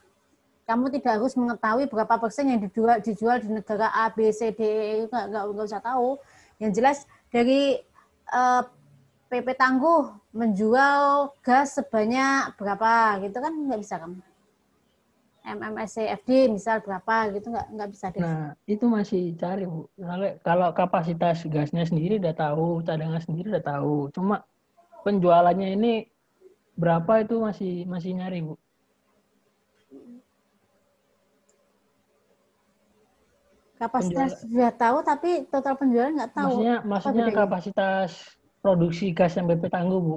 Speaker 1: Kamu tidak harus mengetahui berapa persen yang dijual di negara A, B, C, D, E, nggak usah tahu. Yang jelas dari PP Tangguh menjual gas sebanyak berapa gitu kan nggak bisa kamu. MMSCFD misal berapa gitu nggak bisa deh.
Speaker 6: Nah, itu masih cari Bu. Soalnya kalau kapasitas gasnya sendiri udah tahu, cadangan sendiri udah tahu. Cuma penjualannya ini berapa itu masih masih nyari Bu.
Speaker 1: Kapasitas
Speaker 6: Penjual
Speaker 1: sudah tahu tapi total penjualan nggak tahu.
Speaker 6: maksudnya
Speaker 1: Bedanya?
Speaker 6: kapasitas produksi gas yang BP Tangguh Bu.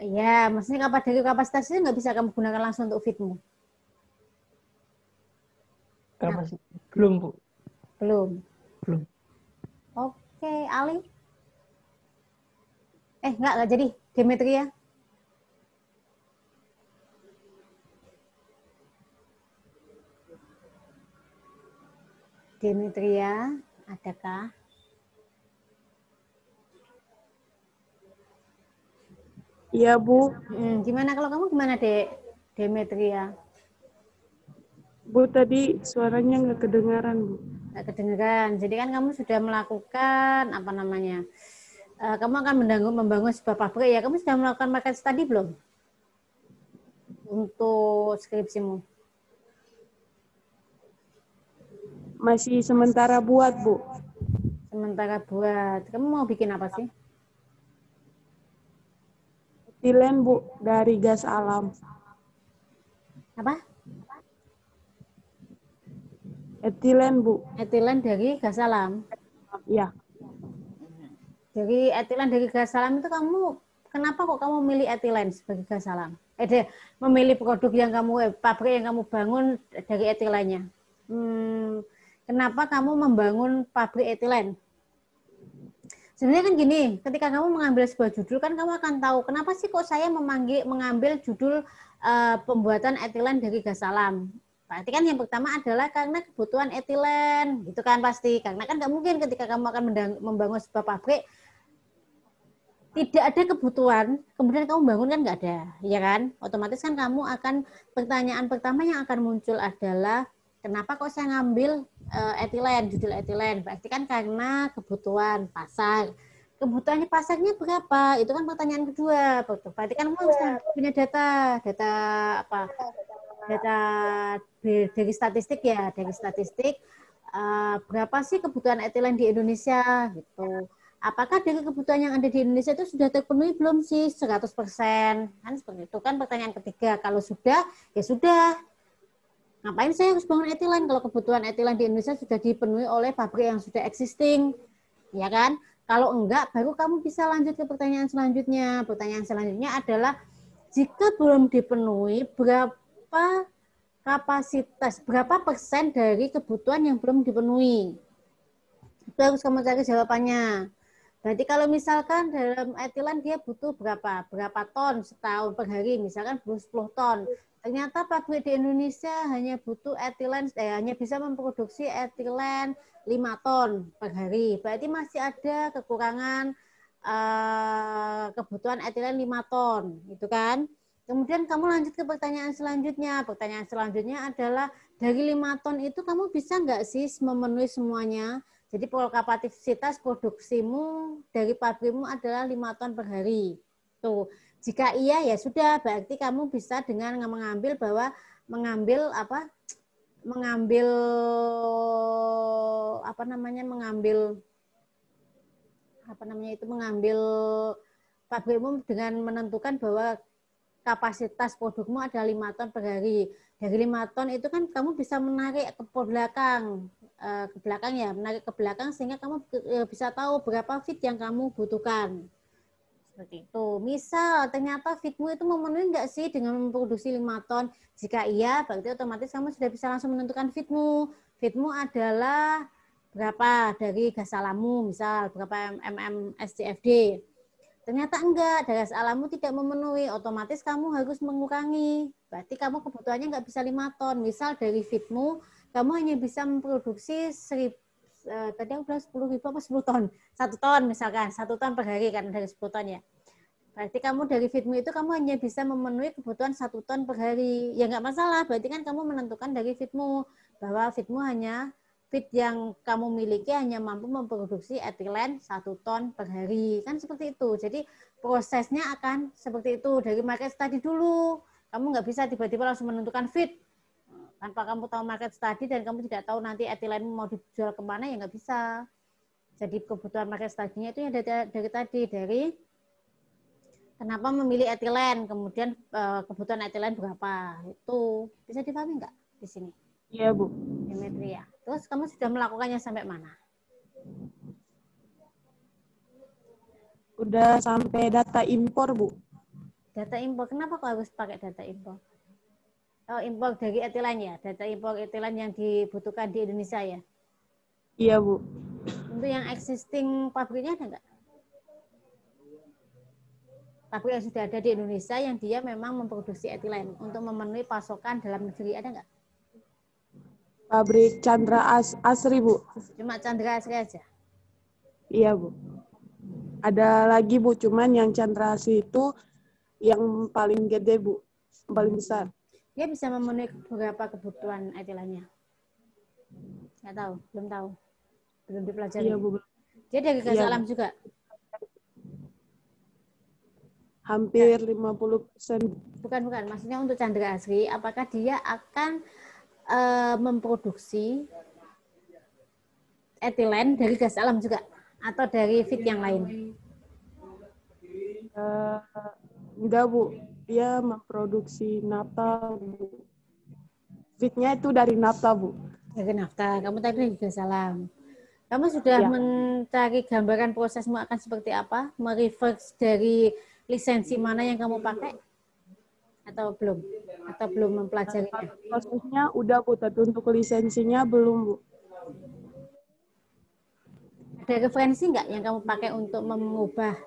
Speaker 1: Iya, maksudnya dari kapasitas itu nggak bisa kamu gunakan langsung untuk fitmu. Nah,
Speaker 6: Belum Bu.
Speaker 1: belum.
Speaker 6: Belum.
Speaker 1: Oke, Ali. Nggak jadi. Demetria. Demetria, adakah?
Speaker 3: Iya, Bu.
Speaker 1: Gimana kalau kamu gimana, Dek? Demetria?
Speaker 7: Bu, tadi suaranya nggak kedengaran, Bu.
Speaker 1: Nggak kedengeran. Jadi kan kamu sudah melakukan apa namanya? Kamu akan membangun sebuah pabrik ya. Kamu sudah melakukan market study belum? Untuk skripsimu.
Speaker 7: Masih sementara buat, Bu.
Speaker 1: Sementara buat. Kamu mau bikin apa sih?
Speaker 7: Etilen, Bu, dari gas alam.
Speaker 1: Apa?
Speaker 7: Etilen, Bu.
Speaker 1: Etilen dari gas alam.
Speaker 7: Ya.
Speaker 1: Dari etilen dari gas alam itu kamu, kenapa kok kamu memilih etilen sebagai gas alam? Memilih produk yang kamu, pabrik yang kamu bangun dari etilennya. Kenapa kamu membangun pabrik etilen? Sebenarnya kan gini, ketika kamu mengambil sebuah judul kan kamu akan tahu kenapa sih kok saya mengambil judul pembuatan etilen dari gas alam. Berarti kan yang pertama adalah karena kebutuhan etilen, gitu kan pasti. Karena kan nggak mungkin ketika kamu akan membangun sebuah pabrik tidak ada kebutuhan, kemudian kamu bangun kan nggak ada, ya kan? Otomatis kan kamu akan, pertanyaan pertama yang akan muncul adalah kenapa kok saya ngambil etilen, judul etilen? Berarti kan karena kebutuhan pasar. Kebutuhannya pasarnya berapa? Itu kan pertanyaan kedua. Berarti kan kamu harus punya data apa? Data dari statistik ya, dari statistik berapa sih kebutuhan etilen di Indonesia gitu. Apakah dari kebutuhan yang ada di Indonesia itu sudah terpenuhi belum sih 100%? Kan seperti itu kan pertanyaan ketiga. Kalau sudah, ya sudah. Ngapain saya harus bangun etilen kalau kebutuhan etilen di Indonesia sudah dipenuhi oleh pabrik yang sudah existing, ya kan? Kalau enggak, baru kamu bisa lanjut ke pertanyaan selanjutnya. Pertanyaan selanjutnya adalah jika belum dipenuhi, berapa kapasitas, berapa persen dari kebutuhan yang belum dipenuhi? Itu harus kamu cari jawabannya. Berarti kalau misalkan dalam etilen dia butuh berapa ton setahun per hari, misalkan 10 ton. Ternyata pabrik di Indonesia hanya butuh etilen, hanya bisa memproduksi etilen 5 ton per hari. Berarti masih ada kekurangan kebutuhan etilen 5 ton, gitu kan? Kemudian kamu lanjut ke pertanyaan selanjutnya. Pertanyaan selanjutnya adalah dari 5 ton itu kamu bisa nggak sih memenuhi semuanya? Jadi kapasitas produksimu dari pabrikmu adalah 5 ton per hari. Tuh, jika iya ya sudah, berarti kamu bisa dengan mengambil mengambil pabrikmu dengan menentukan bahwa kapasitas produkmu ada 5 ton per hari. Dari 5 ton itu kan kamu bisa menarik ke belakang menarik ke belakang sehingga kamu bisa tahu berapa feed yang kamu butuhkan. Seperti itu. Misal ternyata feedmu itu memenuhi nggak sih dengan memproduksi 5 ton? Jika iya, berarti otomatis kamu sudah bisa langsung menentukan feedmu. Feedmu adalah berapa dari gas alammu, misal berapa SCFD. Ternyata enggak, gas alammu tidak memenuhi, otomatis kamu harus mengurangi. Berarti kamu kebutuhannya nggak bisa 5 ton. Misal dari feedmu, kamu hanya bisa memproduksi tadi aku bilang 10.000 apa 10 ton? 1 ton misalkan, 1 ton per hari kan dari 10 ton ya. Berarti kamu dari feedmu itu kamu hanya bisa memenuhi kebutuhan 1 ton per hari. Ya nggak masalah, berarti kan kamu menentukan dari feedmu, bahwa feedmu hanya feed yang kamu miliki hanya mampu memproduksi etilen 1 ton per hari. Kan seperti itu. Jadi prosesnya akan seperti itu. Dari market study dulu. Kamu nggak bisa tiba-tiba langsung menentukan feed. Tanpa kamu tahu market study dan kamu tidak tahu nanti etilenmu mau dijual kemana, ya nggak bisa. Jadi kebutuhan market study-nya itu yang dari kenapa memilih etilen, kemudian kebutuhan etilen berapa. Itu bisa dipahami nggak di sini?
Speaker 7: Iya, Bu.
Speaker 1: Demetria. Terus kamu sudah melakukannya sampai mana?
Speaker 7: Udah sampai data impor, Bu.
Speaker 1: Data impor, kenapa kok harus pakai data impor? Oh, impor dari etilen ya? Data impor etilen yang dibutuhkan di Indonesia ya?
Speaker 7: Iya, Bu.
Speaker 1: Untuk yang existing pabriknya ada nggak? Pabrik yang sudah ada di Indonesia yang dia memang memproduksi etilen untuk memenuhi pasokan dalam negeri, ada nggak?
Speaker 7: Pabrik Chandra Asri, Bu.
Speaker 1: Cuma Chandra Asri aja?
Speaker 7: Iya, Bu. Ada lagi, Bu, cuman yang Chandra Asri itu yang paling gede, Bu. Yang paling besar.
Speaker 1: Dia bisa memenuhi beberapa kebutuhan etilennya. Nggak tahu, belum tahu. Belum dipelajari.
Speaker 7: Iya, Bu.
Speaker 1: Dia dari gas
Speaker 7: Iya,
Speaker 1: alam
Speaker 7: Bu.
Speaker 1: juga.
Speaker 7: Hampir 50%.
Speaker 1: Bukan. Maksudnya untuk Chandra Asri, apakah dia akan memproduksi etilen dari gas alam juga? Atau dari feed yang lain?
Speaker 7: Enggak, Bu. Dia memproduksi nafta, Bu. Feed-nya itu dari nafta, Bu.
Speaker 1: Dari nafta. Kamu tadi dari gas alam. Kamu sudah
Speaker 7: Ya.
Speaker 1: mencari gambaran prosesmu akan seperti apa? Mereverse dari lisensi mana yang kamu pakai? Atau belum? Atau belum mempelajarinya?
Speaker 7: Prosesnya udah, Bu, tapi untuk lisensinya belum, Bu.
Speaker 1: Ada referensi nggak yang kamu pakai untuk mengubah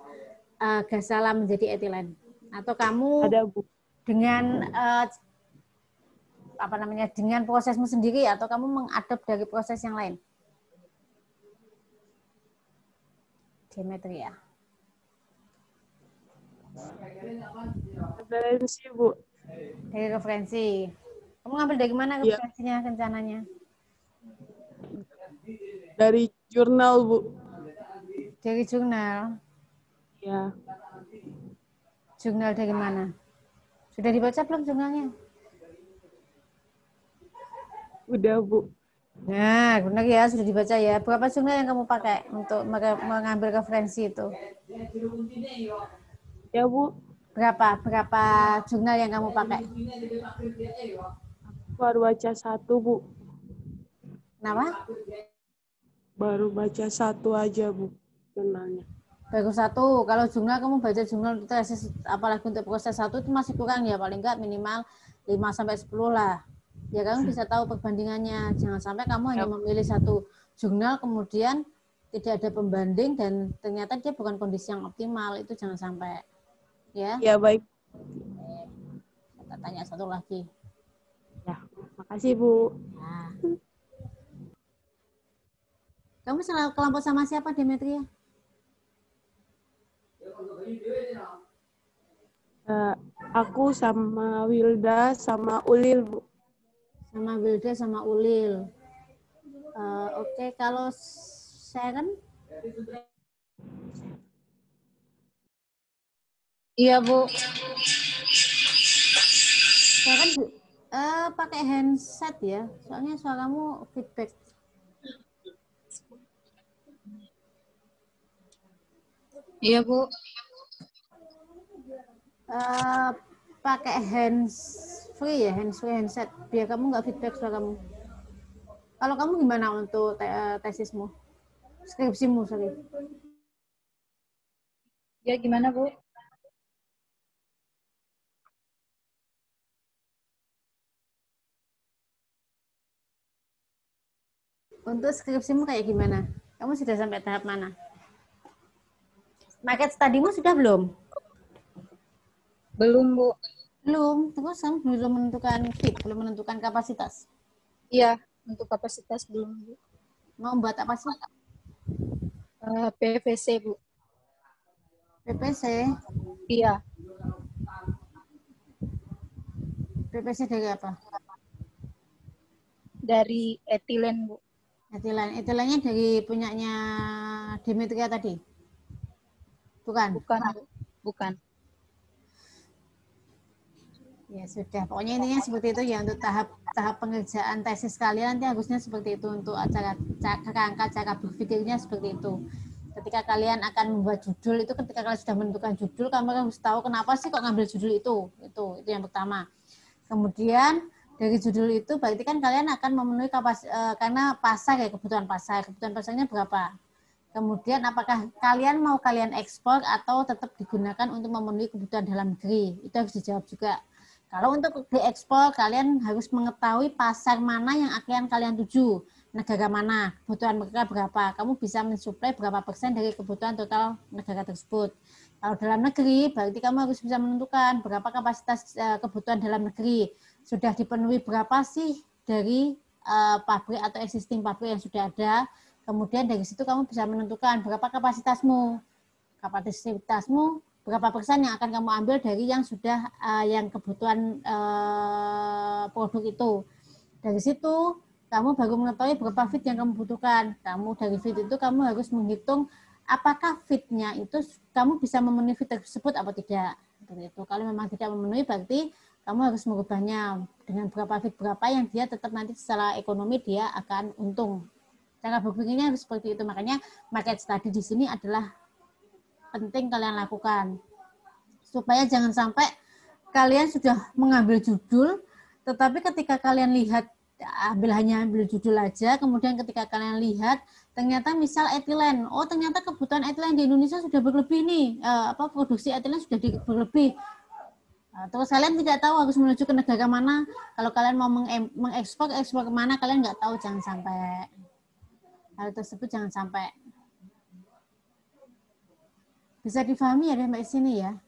Speaker 1: gas alam menjadi etilen? Atau kamu
Speaker 7: Ada, Bu.
Speaker 1: dengan dengan prosesmu sendiri atau kamu mengadop dari proses yang lain? Demetria.
Speaker 7: Referensi, Bu.
Speaker 1: Dari referensi. Kamu ngambil dari mana
Speaker 7: Iya.
Speaker 1: referensinya, rencananya?
Speaker 7: Dari jurnal, Bu.
Speaker 1: Dari jurnal.
Speaker 7: Ya.
Speaker 1: Jurnal dari mana? Sudah dibaca belum jurnalnya?
Speaker 7: Udah, Bu.
Speaker 1: Nah, benar ya, sudah dibaca ya. Berapa jurnal yang kamu pakai untuk mengambil referensi itu?
Speaker 7: Ya, Bu.
Speaker 1: Berapa jurnal yang kamu pakai?
Speaker 7: Baru baca satu, Bu.
Speaker 1: Kenapa?
Speaker 7: Baru baca satu aja, Bu. Jurnalnya.
Speaker 1: Baru satu. Kalau jurnal kamu baca jurnal untuk tesis, apalagi untuk proses satu itu masih kurang ya, paling enggak minimal 5-10 lah. Ya kamu bisa tahu perbandingannya. Jangan sampai kamu hanya memilih satu jurnal kemudian tidak ada pembanding dan ternyata dia bukan kondisi yang optimal. Itu jangan sampai. Ya.
Speaker 7: Ya, baik.
Speaker 1: Kita tanya satu lagi.
Speaker 7: Ya, makasih, Bu.
Speaker 1: Nah. Kamu selalu kelompok sama siapa, Demetria?
Speaker 7: Aku sama Wilda sama Ulil, Bu.
Speaker 1: Sama Wilda sama Ulil. Oke, kalau Sharon?
Speaker 8: Iya, Bu.
Speaker 1: Sharon pakai handset ya, soalnya suaramu feedback.
Speaker 8: Iya, Bu.
Speaker 1: Pakai hands free handset biar kamu nggak feedback suaramu. Kalau kamu gimana untuk tesismu, skripsimu, sorry?
Speaker 8: Ya, gimana, Bu?
Speaker 1: Untuk skripsimu kayak gimana? Kamu sudah sampai tahap mana? Market study-mu sudah belum?
Speaker 8: Belum, Bu.
Speaker 1: Belum. Terus kamu belum menentukan fit, belum menentukan kapasitas?
Speaker 8: Iya, untuk kapasitas belum, Bu.
Speaker 1: Mau buat apa sih?
Speaker 8: PVC, Bu.
Speaker 1: PPC?
Speaker 8: Iya.
Speaker 1: PPC dari apa?
Speaker 8: Dari etilen, Bu.
Speaker 1: Etilennya dari punyanya Demetria tadi? Bukan?
Speaker 8: Bukan, Bu. Bukan.
Speaker 1: Ya sudah, pokoknya intinya seperti itu ya untuk tahap pengerjaan tesis kalian nanti harusnya seperti itu untuk kerangka cara berpikirnya seperti itu. Ketika kalian akan membuat judul itu, ketika kalian sudah menentukan judul, kamu harus tahu kenapa sih kok ngambil judul itu yang pertama. Kemudian dari judul itu berarti kan kalian akan memenuhi karena pasar ya, kebutuhan pasarnya berapa. Kemudian apakah kalian ekspor atau tetap digunakan untuk memenuhi kebutuhan dalam negeri, itu harus dijawab juga. Kalau untuk diekspor, kalian harus mengetahui pasar mana yang akan kalian tuju, negara mana, kebutuhan mereka berapa. Kamu bisa mensuplai berapa persen dari kebutuhan total negara tersebut. Kalau dalam negeri, berarti kamu harus bisa menentukan berapa kapasitas kebutuhan dalam negeri. Sudah dipenuhi berapa sih dari pabrik atau existing pabrik yang sudah ada. Kemudian dari situ kamu bisa menentukan berapa kapasitasmu. Kapasitasmu berapa persen yang akan kamu ambil dari yang sudah yang kebutuhan produk itu. Dari situ kamu baru mengetahui berapa feed yang kamu butuhkan. Kamu dari feed itu kamu harus menghitung apakah feed-nya itu kamu bisa memenuhi feed tersebut atau tidak. Seperti itu. Kalau memang tidak memenuhi, berarti kamu harus mengubahnya dengan berapa feed berapa yang dia tetap nanti secara ekonomi dia akan untung. Cara berpikirnya harus seperti itu. Makanya market study di sini adalah penting kalian lakukan. Supaya jangan sampai kalian sudah mengambil judul, tetapi ketika kalian lihat hanya ambil judul aja, kemudian ketika kalian lihat ternyata misal etilen, oh ternyata kebutuhan etilen di Indonesia sudah berlebih nih, produksi etilen sudah berlebih. Terus kalian tidak tahu harus menuju ke negara mana. Kalau kalian mau ekspor kemana, kalian nggak tahu. Jangan sampai hal tersebut, jangan sampai. Bisa difahami ya Mbak sini ya?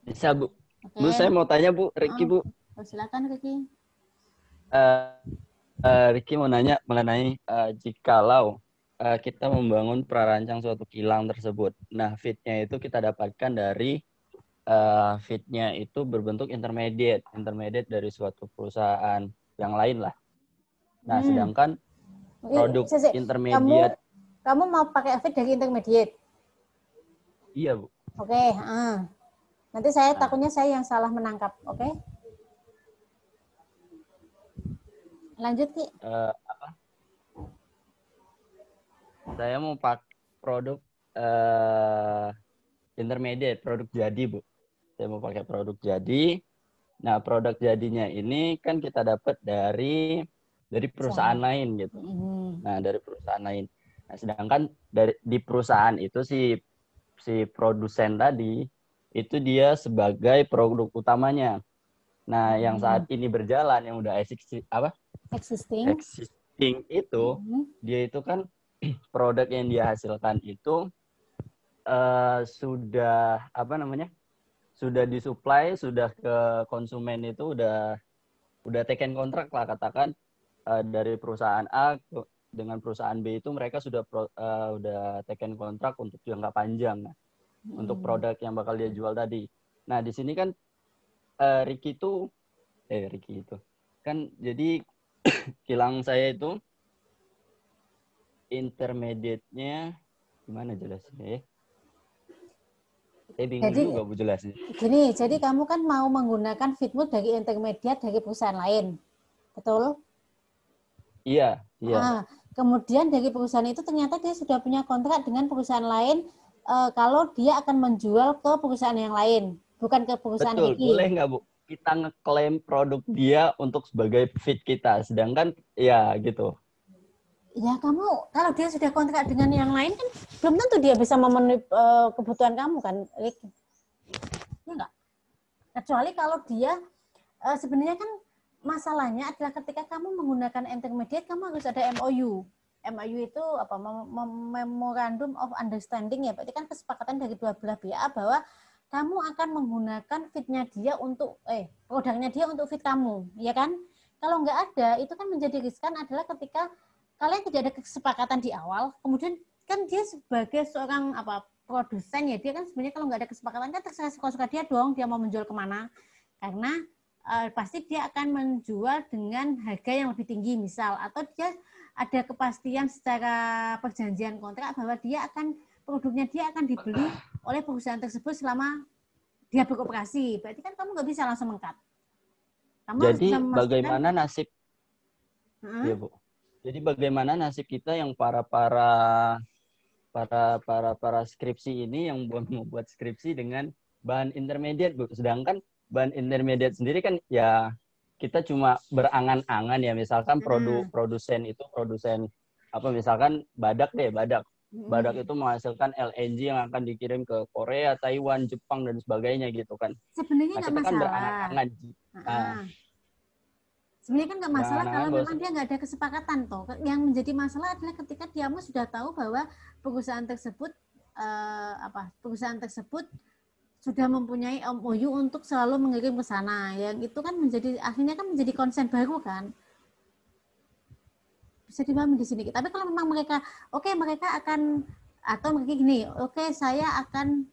Speaker 9: Bisa, Bu.
Speaker 1: Oke.
Speaker 9: Bu, saya mau tanya, Bu. Ricky, Bu.
Speaker 1: Silakan, Ricky.
Speaker 9: Ricky mau nanya mengenai jikalau kita membangun prarancang suatu kilang tersebut. Nah, feed-nya itu kita dapatkan dari feed-nya itu berbentuk intermediate dari suatu perusahaan yang lain lah. Nah, sedangkan produk intermediate.
Speaker 1: Kamu mau pakai feed dari intermediate?
Speaker 9: Iya, Bu.
Speaker 1: Oke. Nanti saya takutnya saya yang salah menangkap. Oke? Lanjut, Ki.
Speaker 9: Saya mau pakai produk intermediate, produk jadi, Bu. Saya mau pakai produk jadi. Nah, produk jadinya ini kan kita dapat dari perusahaan lain gitu. Nah, dari perusahaan lain. Nah, sedangkan di perusahaan itu si produsen tadi itu dia sebagai produk utamanya. Nah, yang saat ini berjalan yang udah existing itu dia itu kan produk yang dia hasilkan itu sudah sudah disuplai, sudah ke konsumen itu udah taken kontrak lah katakan dari perusahaan A dengan perusahaan B itu mereka sudah taken kontrak untuk jangka panjang untuk produk yang bakal dia jual tadi. Nah, di sini kan Ricky itu kan jadi kilang saya itu intermediate-nya gimana jelasnya ya? Saya bingung juga Bu jelasnya.
Speaker 1: Gini, jadi kamu kan mau menggunakan feedmu dari intermediate dari perusahaan lain, betul?
Speaker 9: Iya.
Speaker 1: Kemudian dari perusahaan itu ternyata dia sudah punya kontrak dengan perusahaan lain kalau dia akan menjual ke perusahaan yang lain, bukan ke perusahaan
Speaker 9: Betul,
Speaker 1: Ricky.
Speaker 9: boleh nggak Bu? Kita ngeklaim produk dia untuk sebagai feed kita, sedangkan ya gitu.
Speaker 1: Ya kamu, kalau dia sudah kontrak dengan yang lain kan belum tentu dia bisa memenuhi kebutuhan kamu kan, Ricky. Ya enggak? Kecuali kalau dia sebenarnya kan masalahnya adalah ketika kamu menggunakan intermediate, kamu harus ada MOU. MOU itu apa? Memorandum of Understanding ya, berarti kan kesepakatan dari dua belah pihak bahwa kamu akan menggunakan feed-nya dia untuk produknya dia untuk feed kamu, ya kan? Kalau nggak ada, itu kan menjadi riskan adalah ketika kalian tidak ada kesepakatan di awal, kemudian kan dia sebagai seorang produsen ya, dia kan sebenarnya kalau nggak ada kesepakatan kan terserah suka-suka dia dong, dia mau menjual kemana, karena pasti dia akan menjual dengan harga yang lebih tinggi misal, atau dia ada kepastian secara perjanjian kontrak bahwa produknya dia akan dibeli oleh perusahaan tersebut selama dia beroperasi. Berarti kan kamu nggak bisa langsung mengkat.
Speaker 9: Jadi bagaimana nasib? Ya Bu. Jadi bagaimana nasib kita yang para skripsi ini yang membuat skripsi dengan bahan intermediate, Bu. Sedangkan bahan intermediate sendiri kan ya kita cuma berangan-angan ya, misalkan produsen misalkan Badak. Badak itu menghasilkan LNG yang akan dikirim ke Korea, Taiwan, Jepang dan sebagainya gitu kan.
Speaker 1: Sebenarnya nggak masalah.
Speaker 9: Kan berangan-angan.
Speaker 1: Sebenarnya kan nggak masalah kalau memang dia nggak ada kesepakatan toh. Yang menjadi masalah adalah ketika dia sudah tahu bahwa perusahaan tersebut sudah mempunyai MOU untuk selalu mengirim ke sana. Yang itu kan akhirnya menjadi konsen baru kan. Bisa dipahami di sini. Tapi kalau memang mereka akan, atau mereka gini, saya akan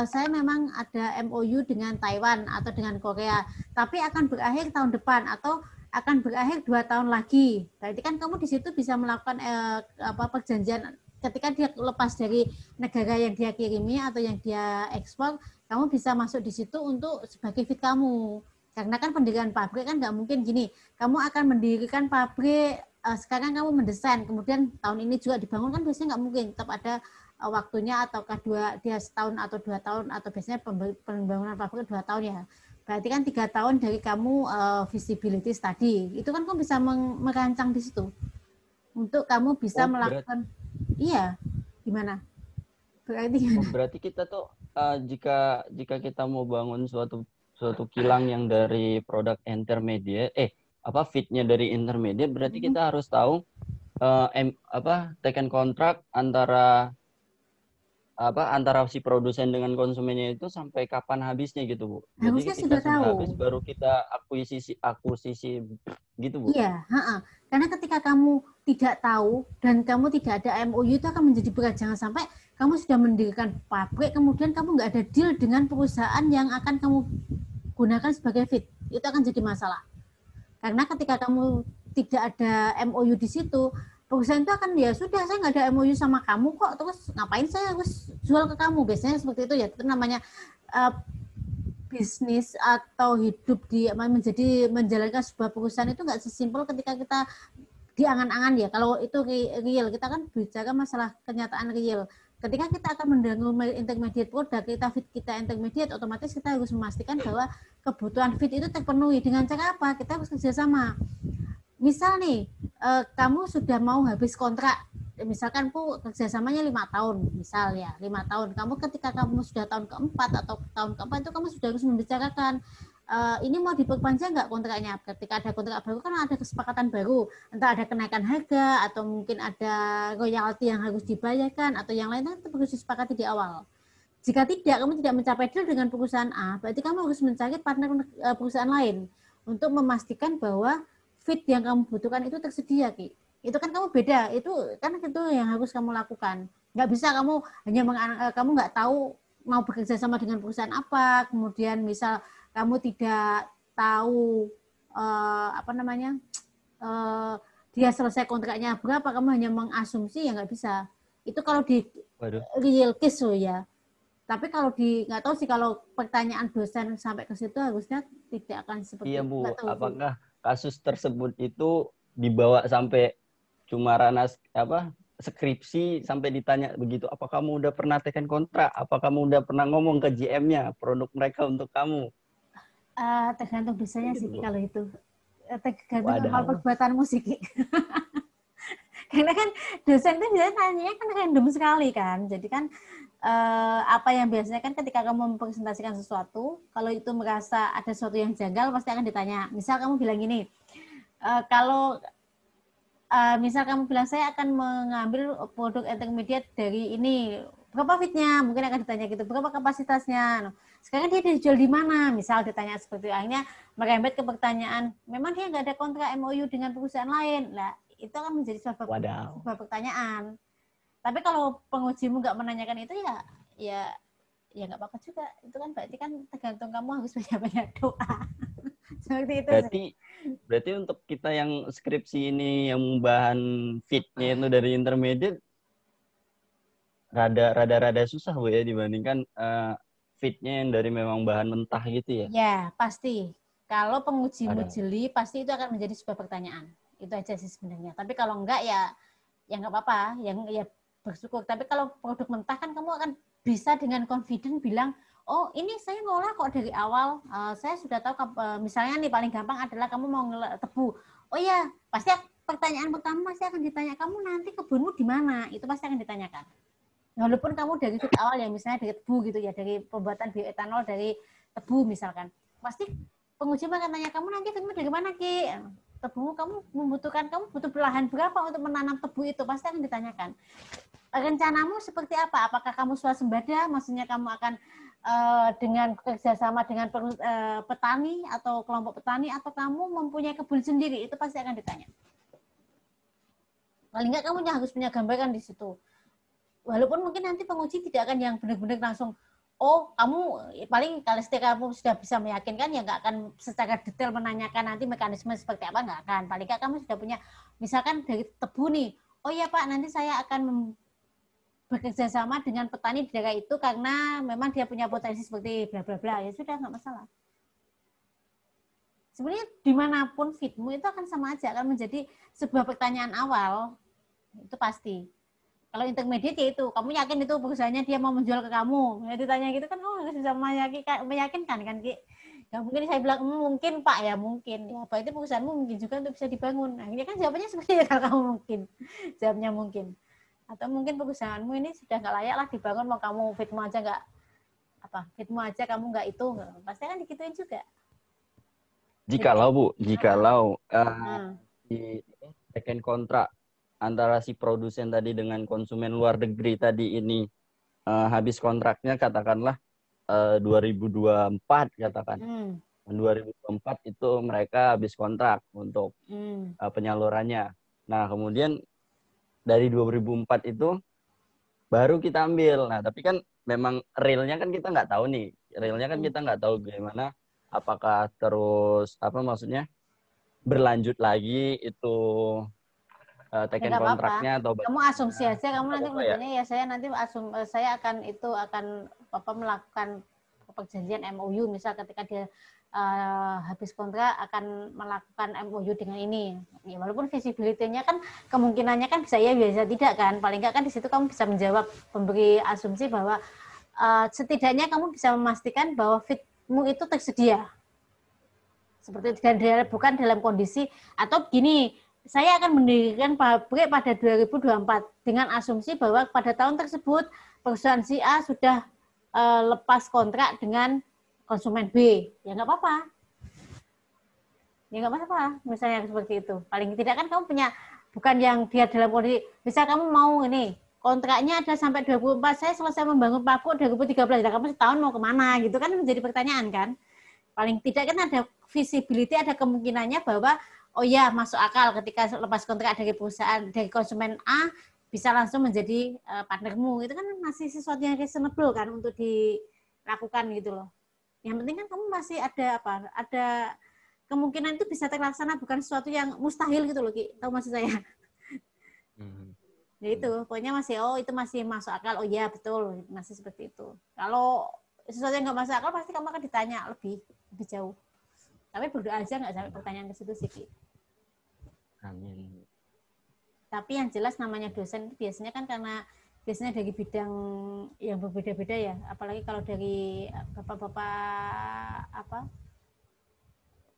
Speaker 1: saya memang ada MOU dengan Taiwan atau dengan Korea, tapi akan berakhir tahun depan atau akan berakhir 2 tahun lagi. Berarti kan kamu di situ bisa melakukan perjanjian ketika dia lepas dari negara yang dia kirimi atau yang dia ekspor, kamu bisa masuk di situ untuk sebagai fit kamu. Karena kan pendirian pabrik kan nggak mungkin gini, kamu akan mendirikan pabrik, sekarang kamu mendesain, kemudian tahun ini juga dibangun, kan biasanya nggak mungkin, tetap ada waktunya, ataukah dia setahun atau 2 tahun, atau biasanya pembangunan pabrik 2 tahun ya. Berarti kan 3 tahun dari kamu visibility study, itu kan kamu bisa merancang di situ. Untuk kamu bisa melakukan, iya, gimana?
Speaker 9: Berarti kita tuh jika kita mau bangun suatu kilang yang dari produk intermediate, fitnya dari intermediate, berarti kita harus tahu taken kontrak antara si produsen dengan konsumennya itu sampai kapan habisnya gitu, Bu. Jadi
Speaker 1: Harusnya
Speaker 9: ketika
Speaker 1: sudah tahu.
Speaker 9: Habis baru kita akuisisi gitu, Bu.
Speaker 1: Iya, karena ketika kamu tidak tahu dan kamu tidak ada MOU, itu akan menjadi berat. Jangan sampai kamu sudah mendirikan pabrik, kemudian kamu nggak ada deal dengan perusahaan yang akan kamu gunakan sebagai fit. Itu akan jadi masalah. Karena ketika kamu tidak ada MOU di situ, perusahaan itu akan, ya sudah, saya nggak ada MOU sama kamu kok, terus ngapain saya harus jual ke kamu. Biasanya seperti itu ya, itu namanya bisnis atau hidup menjalankan sebuah perusahaan itu nggak sesimpel ketika kita di angan-angan ya. Kalau itu real, kita kan bicara masalah kenyataan real. Ketika kita akan mendangu intermediate produk, kita intermediate, otomatis kita harus memastikan bahwa kebutuhan fit itu terpenuhi. Dengan cara apa? Kita harus kerjasama. Misal nih, kamu sudah mau habis kontrak, misalkan kerjasamanya 5 tahun, misal ya 5 tahun. Ketika kamu sudah tahun keempat atau tahun keempat, itu kamu sudah harus membicarakan, ini mau diperpanjang nggak kontraknya. Ketika ada kontrak baru kan ada kesepakatan baru, entah ada kenaikan harga atau mungkin ada royalti yang harus dibayarkan atau yang lain, itu harus disepakati di awal. Jika tidak, kamu tidak mencapai deal dengan perusahaan A, berarti kamu harus mencari partner perusahaan lain untuk memastikan bahwa fit yang kamu butuhkan itu tersedia, Ki. Itu kan kamu beda, itu yang harus kamu lakukan. Nggak bisa kamu kamu nggak tahu mau bekerja sama dengan perusahaan apa, kemudian misal kamu tidak tahu dia selesai kontraknya berapa, kamu hanya mengasumsi, ya nggak bisa. Itu kalau di real case ya. Tapi kalau nggak tahu sih, kalau pertanyaan dosen sampai ke situ harusnya tidak akan seperti
Speaker 9: itu. Iya, Bu.
Speaker 1: Tahu,
Speaker 9: apakah kasus tersebut itu dibawa sampai cuma ranah skripsi sampai ditanya begitu, apa kamu udah pernah teken kontrak? Apa kamu udah pernah ngomong ke GM-nya produk mereka untuk kamu?
Speaker 1: Tergantung dosanya sih kalau itu. Tergantung amal perbuatanmu sih. Karena kan dosen itu biasanya tanya kan random sekali kan. Jadi kan apa yang biasanya kan ketika kamu mempresentasikan sesuatu, kalau itu merasa ada sesuatu yang janggal, pasti akan ditanya. Misal kamu bilang gini, misal kamu bilang saya akan mengambil produk intermediate dari ini, berapa fitnya? Mungkin akan ditanya gitu, berapa kapasitasnya? Sekarang dia dijual di mana? Misal ditanya seperti itu, akhirnya merembet ke pertanyaan, memang dia nggak ada kontrak MOU dengan perusahaan lain. Lah, itu akan menjadi sebuah pertanyaan. Tapi kalau pengujimu nggak menanyakan itu, ya nggak apa-apa juga. Itu kan berarti kan tergantung kamu harus banyak doa. Seperti itu.
Speaker 9: Berarti untuk kita yang skripsi ini yang bahan fitnya itu dari intermediate rada susah, Bu, ya, dibandingkan fitnya yang dari memang bahan mentah gitu ya.
Speaker 1: Ya, pasti. Kalau pengujimu jeli, pasti itu akan menjadi sebuah pertanyaan. Itu aja sih sebenarnya. Tapi kalau enggak ya nggak apa-apa, ya bersyukur. Tapi kalau produk mentah kan kamu akan bisa dengan confident bilang, oh ini saya ngolah kok dari awal, saya sudah tahu, misalnya nih paling gampang adalah kamu mau tebu. Oh ya, pasti pertanyaan pertama pasti akan ditanya, kamu nanti kebunmu di mana? Itu pasti akan ditanyakan. Walaupun kamu dari fit awal ya, misalnya dari tebu gitu ya, dari pembuatan bioetanol dari tebu misalkan, pasti penguji akan tanya, kamu nanti tebu dari mana, Ki? Tebumu kamu butuh lahan berapa untuk menanam tebu itu, pasti akan ditanyakan. Rencanamu seperti apa? Apakah kamu swasembada? Maksudnya kamu akan dengan kerjasama dengan petani atau kelompok petani, atau kamu mempunyai kebun sendiri? Itu pasti akan ditanya. Paling nggak kamu harus punya gambaran di situ. Walaupun mungkin nanti penguji tidak akan yang benar-benar langsung,
Speaker 10: oh kamu paling kalau setiap kamu sudah bisa meyakinkan ya nggak akan secara detail menanyakan nanti mekanisme seperti apa, nggak akan. Paling nggak kamu sudah punya, misalkan dari tebu nih, oh ya Pak nanti saya akan bekerja sama dengan petani di daerah itu karena memang dia punya potensi seperti bla bla bla, ya sudah nggak masalah. Sebenarnya dimanapun fitmu itu akan sama aja, akan menjadi sebuah pertanyaan awal, itu pasti. Kalau intermediate ya itu, kamu yakin itu perusahaannya dia mau menjual ke kamu? Ya ditanya gitu kan, oh harus bisa meyakinkan kan, Ki? Ya mungkin saya bilang, mungkin Pak ya, mungkin. Ya apa itu perusahaanmu mungkin juga untuk bisa dibangun. Akhirnya kan jawabannya seperti itu kalau kamu mungkin. Jawabnya mungkin. Atau mungkin perusahaanmu ini sudah nggak layak lah dibangun, mau kamu fitmu aja nggak, fitmu aja kamu nggak itu, pasti kan digituin juga.
Speaker 9: Jikalau di second kontrak antara si produsen tadi dengan konsumen luar negeri tadi ini habis kontraknya katakanlah 2024 katakan. 2024 itu mereka habis kontrak untuk penyalurannya. Nah, kemudian dari 2004 itu baru kita ambil. Nah, tapi kan memang realnya kan kita nggak tahu nih. Realnya kan kita nggak tahu gimana, apakah terus berlanjut lagi itu taken kontraknya atau
Speaker 10: kamu asumsi aja, kamu nanti menurutnya ya saya nanti saya akan melakukan perjanjian MOU, misal ketika dia habis kontrak akan melakukan MOU dengan ini. Ya, walaupun visibility-nya kan kemungkinannya kan bisa ya bisa tidak kan. Paling nggak kan di situ kamu bisa menjawab, memberi asumsi bahwa setidaknya kamu bisa memastikan bahwa fitmu itu tersedia. Seperti bukan dalam kondisi atau begini, saya akan mendirikan pabrik pada 2024 dengan asumsi bahwa pada tahun tersebut perusahaan si A sudah lepas kontrak dengan konsumen B. Ya nggak apa-apa. Ya nggak apa-apa, misalnya seperti itu. Paling tidak kan kamu punya, bukan yang dia dalam kondisi, bisa kamu mau ini, kontraknya ada sampai 2024, saya selesai membangun pabrik 2013, dan kamu setahun mau kemana, gitu kan menjadi pertanyaan kan. Paling tidak kan ada visibility, ada kemungkinannya bahwa oh ya masuk akal ketika lepas kontrak dari perusahaan, dari konsumen A bisa langsung menjadi partnermu. Itu kan masih sesuatu yang reasonable kan untuk dilakukan gitu loh. Yang penting kan kamu masih ada kemungkinan itu bisa terlaksana, bukan sesuatu yang mustahil gitu loh, Ki. Tahu maksud saya? Ya itu, pokoknya masih itu masih masuk akal. Oh iya betul, masih seperti itu. Kalau sesuatu yang nggak masuk akal pasti kamu akan ditanya lebih jauh. Tapi berdoa aja nggak sampai pertanyaan ke situ sih, Ki.
Speaker 9: Amin.
Speaker 10: Tapi yang jelas namanya dosen itu biasanya kan karena biasanya dari bidang yang berbeda-beda ya. Apalagi kalau dari bapak-bapak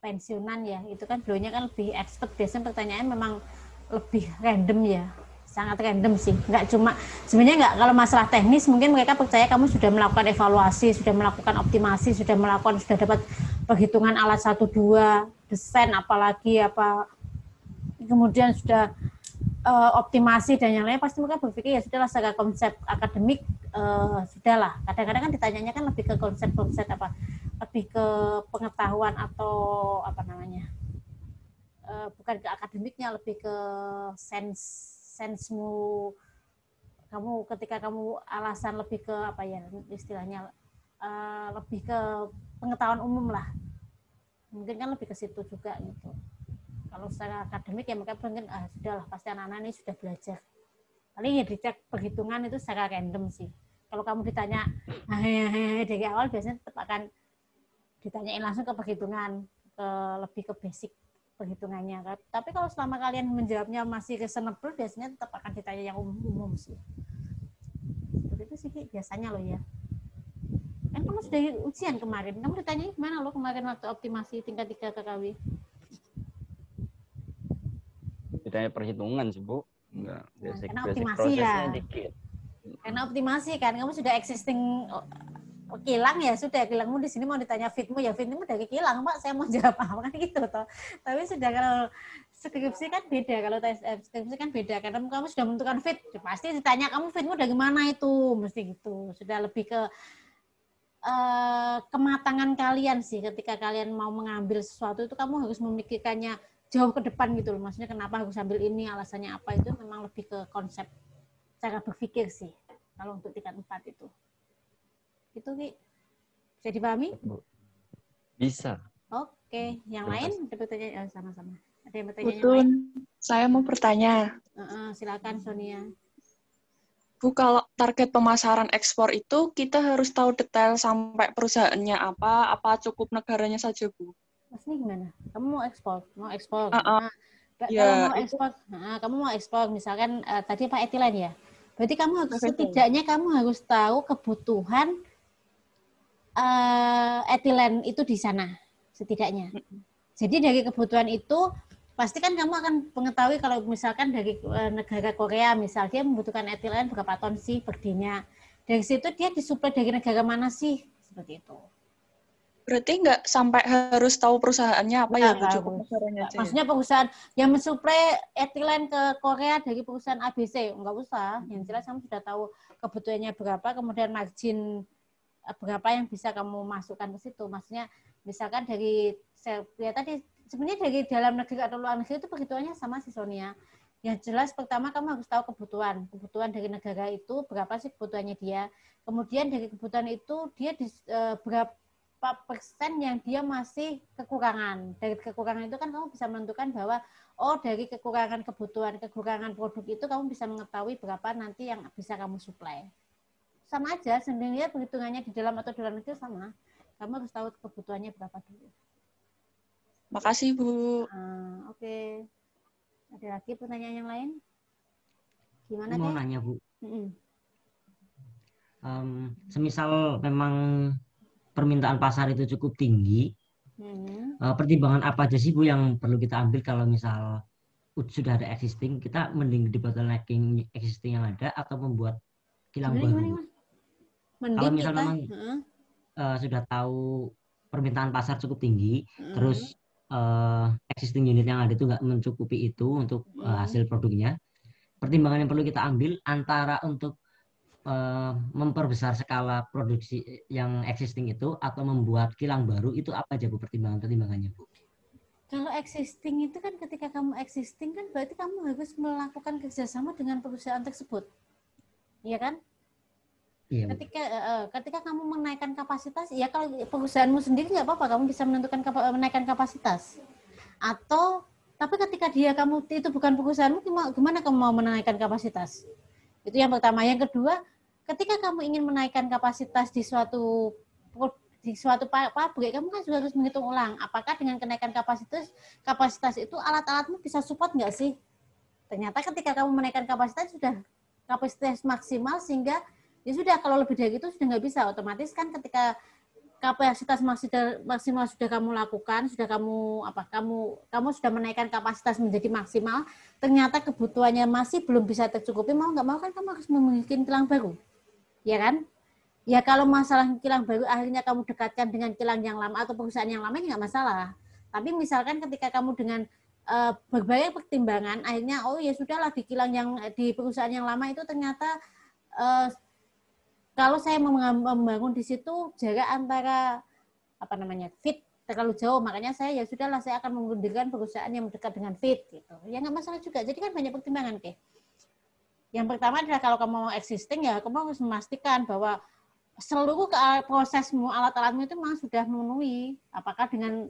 Speaker 10: pensiunan ya, itu kan beliaunya kan lebih expert. Biasanya pertanyaannya memang lebih random ya. Sangat random sih, nggak cuma sebenarnya nggak, kalau masalah teknis mungkin mereka percaya kamu sudah melakukan evaluasi, sudah melakukan optimasi, sudah dapat perhitungan alat 1, 2, desain apalagi kemudian sudah optimasi dan yang lain, pasti mereka berpikir ya sudahlah secara konsep akademik sudahlah. Kadang-kadang kan ditanyanya kan lebih ke konsep-konsep lebih ke pengetahuan atau bukan ke akademiknya, lebih ke sensemu kamu ketika kamu alasan lebih ke istilahnya lebih ke pengetahuan umum lah, mungkin kan lebih ke situ juga gitu. Kalau secara akademik ya mereka mungkin sudahlah pasti anak-anak ini sudah belajar, paling ya dicek perhitungan itu secara random sih. Kalau kamu ditanya dari awal biasanya tetap akan ditanyain langsung ke perhitungan, lebih ke basic perhitungannya. Tapi kalau selama kalian menjawabnya masih reasonable, biasanya tetap akan ditanya yang umum sih. Seperti itu sih biasanya loh ya. Kan kamu sudah ujian kemarin, kamu ditanya gimana lo kemarin waktu optimasi tingkat 3 KKW?
Speaker 9: Ditanya perhitungan sih, Bu. Enggak,
Speaker 10: karena optimasi ya.
Speaker 9: Dikit.
Speaker 10: Karena optimasi kan, kamu sudah existing kilang ya sudah, kilangmu di sini mau ditanya fitmu ya fitmu dari kilang, Pak, saya mau jawab apa kan gitu toh. Tapi sudah kalau skripsi kan beda, kalau tes skripsi kan beda karena kamu sudah menentukan fit, pasti ditanya kamu fitmu dari mana itu, mesti gitu. Sudah lebih ke kematangan kalian sih ketika kalian mau mengambil sesuatu itu, kamu harus memikirkannya jauh ke depan gitu loh. Maksudnya kenapa harus ambil ini, alasannya apa, itu memang lebih ke konsep cara berpikir sih kalau untuk tingkat 4 itu. Gitu, Ki. Bisa dipahami?
Speaker 9: Bisa.
Speaker 10: Oke, yang
Speaker 9: Terima
Speaker 10: lain
Speaker 9: kasih.
Speaker 10: ada pertanyaan sama-sama. Ada yang bertanya yang lain?
Speaker 11: Putun, saya mau bertanya.
Speaker 10: Silakan Sonia.
Speaker 11: Bu, kalau target pemasaran ekspor itu kita harus tahu detail sampai perusahaannya apa cukup negaranya saja, Bu?
Speaker 10: Mas ini gimana? Kamu mau ekspor? Mau ekspor?
Speaker 11: Ya,
Speaker 10: Kalau mau ekspor, kamu mau ekspor, misalkan tadi Pak etilen ya. Berarti kamu harus setidaknya kamu harus tahu kebutuhan etilen itu di sana, setidaknya. Jadi dari kebutuhan itu pasti kan kamu akan mengetahui kalau misalkan dari negara Korea misal dia membutuhkan etilen berapa ton sih per D-nya. Dari situ dia disuplai dari negara mana sih, seperti itu.
Speaker 11: Berarti nggak sampai harus tahu perusahaannya apa ya, Bu? Cukup negaranya aja.
Speaker 10: Maksudnya perusahaan yang mensuplai etilen ke Korea dari perusahaan ABC, nggak usah. Yang jelas kamu sudah tahu kebutuhannya berapa, kemudian margin berapa yang bisa kamu masukkan ke situ. Maksudnya misalkan dari ya tadi sebenarnya dari dalam negeri atau luar negeri itu perhitungannya sama sih Sonia. Yang jelas pertama kamu harus tahu kebutuhan dari negara itu berapa sih kebutuhannya dia. Kemudian dari kebutuhan itu dia berapa persen yang dia masih kekurangan. Dari kekurangan itu kan kamu bisa menentukan bahwa dari kekurangan kebutuhan, kekurangan produk itu kamu bisa mengetahui berapa nanti yang bisa kamu suplai. Sama aja, sebenarnya perhitungannya di dalam atau di luar negeri sama. Kamu harus tahu kebutuhannya berapa dulu.
Speaker 11: Makasih, Bu.
Speaker 10: Oke. Ada lagi pertanyaan yang lain? Gimana,
Speaker 2: Mau nanya, Bu.
Speaker 10: Mm-mm.
Speaker 2: Semisal memang permintaan pasar itu cukup tinggi, pertimbangan apa aja sih, Bu, yang perlu kita ambil kalau misal sudah ada existing, kita mending di bottlenecking existing yang ada atau membuat kilang baru? Kalau misal memang sudah tahu permintaan pasar cukup tinggi, terus existing unit yang ada itu nggak mencukupi itu untuk hasil produknya, pertimbangan yang perlu kita ambil antara untuk memperbesar skala produksi yang existing itu atau membuat kilang baru, itu apa aja Bu pertimbangannya, Bu?
Speaker 10: Kalau existing itu kan ketika kamu existing kan berarti kamu harus melakukan kerjasama dengan perusahaan tersebut, iya kan? Iya. Ketika kamu menaikkan kapasitas, ya kalau perusahaanmu sendiri nggak apa-apa, kamu bisa menentukan menaikkan kapasitas. Tapi ketika kamu itu bukan perusahaanmu, gimana kamu mau menaikkan kapasitas? Itu yang pertama. Yang kedua, ketika kamu ingin menaikkan kapasitas di suatu pabrik, kamu kan juga harus menghitung ulang. Apakah dengan kenaikan kapasitas itu alat-alatmu bisa support nggak sih? Ternyata ketika kamu menaikkan kapasitas sudah kapasitas maksimal sehingga ya sudah, kalau lebih dari itu sudah nggak bisa. Otomatis kan ketika kapasitas maksimal sudah kamu lakukan, sudah kamu sudah menaikkan kapasitas menjadi maksimal, ternyata kebutuhannya masih belum bisa tercukupi, mau nggak mau kan kamu harus memiliki kilang baru, ya kan? Ya kalau masalah kilang baru akhirnya kamu dekatkan dengan kilang yang lama atau perusahaan yang lama, nggak masalah. Tapi misalkan ketika kamu dengan berbagai pertimbangan, akhirnya ya sudahlah di perusahaan yang lama itu ternyata kalau saya membangun di situ jarak antara fit terlalu jauh, makanya saya ya sudahlah saya akan mengundurkan perusahaan yang mendekat dengan fit gitu. Ya nggak masalah juga. Jadi kan banyak pertimbangan, Ke. Yang pertama adalah kalau kamu mau existing ya kamu harus memastikan bahwa seluruh prosesmu, alat-alatmu itu memang sudah memenuhi. Apakah dengan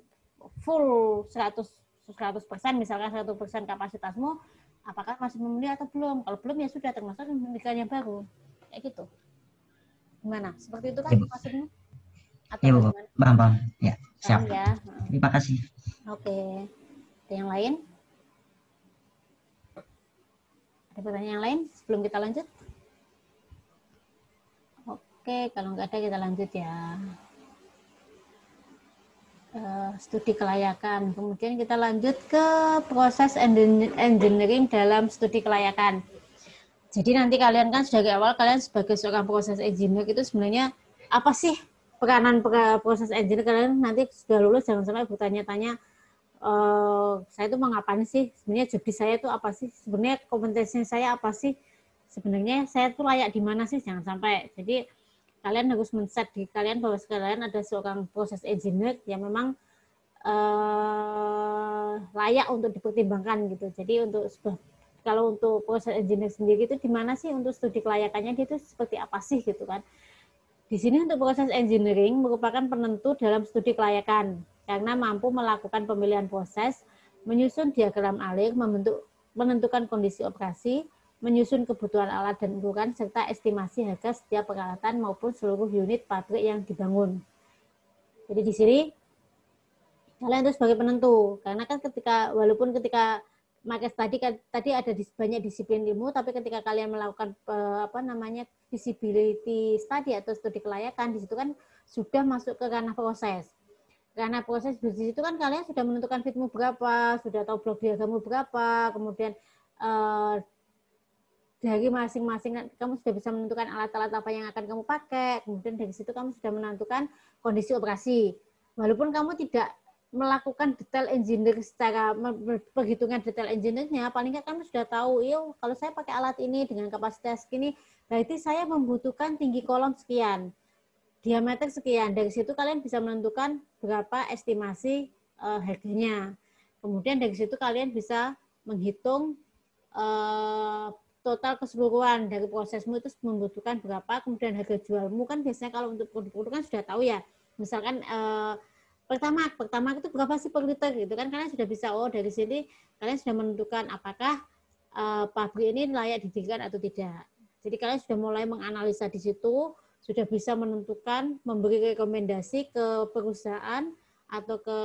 Speaker 10: full 100% misalkan 100% kapasitasmu, apakah masih memenuhi atau belum? Kalau belum ya sudah termasuk memiliki yang baru. Kayak gitu. Gimana? Seperti itu kan maksudnya? Atau
Speaker 2: ya, Bu. Paham. Ya, siap.
Speaker 10: Ya.
Speaker 2: Terima kasih.
Speaker 10: Oke. Ada yang lain? Ada pertanyaan yang lain sebelum kita lanjut? Oke, kalau nggak ada kita lanjut ya. Studi kelayakan. Kemudian kita lanjut ke proses engineering dalam studi kelayakan. Jadi nanti kalian kan dari awal kalian sebagai seorang proses engineer itu sebenarnya apa sih peranan proses engineer? Kalian nanti sudah lulus jangan sampai bertanya-tanya saya itu mau ngapain sih? Sebenarnya job saya itu apa sih? Sebenarnya kompetensi saya apa sih? Sebenarnya saya itu layak di mana sih? Jangan sampai. Jadi kalian harus men-set di kalian bahwa kalian ada seorang proses engineer yang memang layak untuk dipertimbangkan gitu. Jadi kalau untuk proses engineer sendiri itu di mana sih untuk studi kelayakannya dia itu seperti apa sih gitu kan. Di sini untuk proses engineering merupakan penentu dalam studi kelayakan karena mampu melakukan pemilihan proses, menyusun diagram alir, menentukan kondisi operasi, menyusun kebutuhan alat dan ukuran, serta estimasi harga setiap peralatan maupun seluruh unit pabrik yang dibangun. Jadi di sini kalian itu sebagai penentu, karena kan walaupun ketika Marques tadi ada banyak disiplin ilmu, tapi ketika kalian melakukan feasibility study atau studi kelayakan, di situ kan sudah masuk ke ranah proses. Ranah proses di situ kan kalian sudah menentukan fitmu berapa, sudah tahu blok diagrammu berapa, kemudian dari masing-masing kamu sudah bisa menentukan alat-alat apa yang akan kamu pakai, kemudian dari situ kamu sudah menentukan kondisi operasi. Walaupun kamu tidak melakukan detail engineer secara perhitungan detail engineer-nya, paling nggak kamu sudah tahu, kalau saya pakai alat ini dengan kapasitas segini, berarti saya membutuhkan tinggi kolom sekian, diameter sekian. Dari situ kalian bisa menentukan berapa estimasi harganya. Kemudian dari situ kalian bisa menghitung total keseluruhan dari prosesmu itu membutuhkan berapa, kemudian harga jualmu kan biasanya kalau untuk produk-produk kan sudah tahu ya, misalkan pertama itu berapa sih per liter gitu kan, kalian sudah bisa, dari sini kalian sudah menentukan apakah pabrik ini layak didirikan atau tidak. Jadi kalian sudah mulai menganalisa di situ, sudah bisa menentukan, memberi rekomendasi ke perusahaan atau ke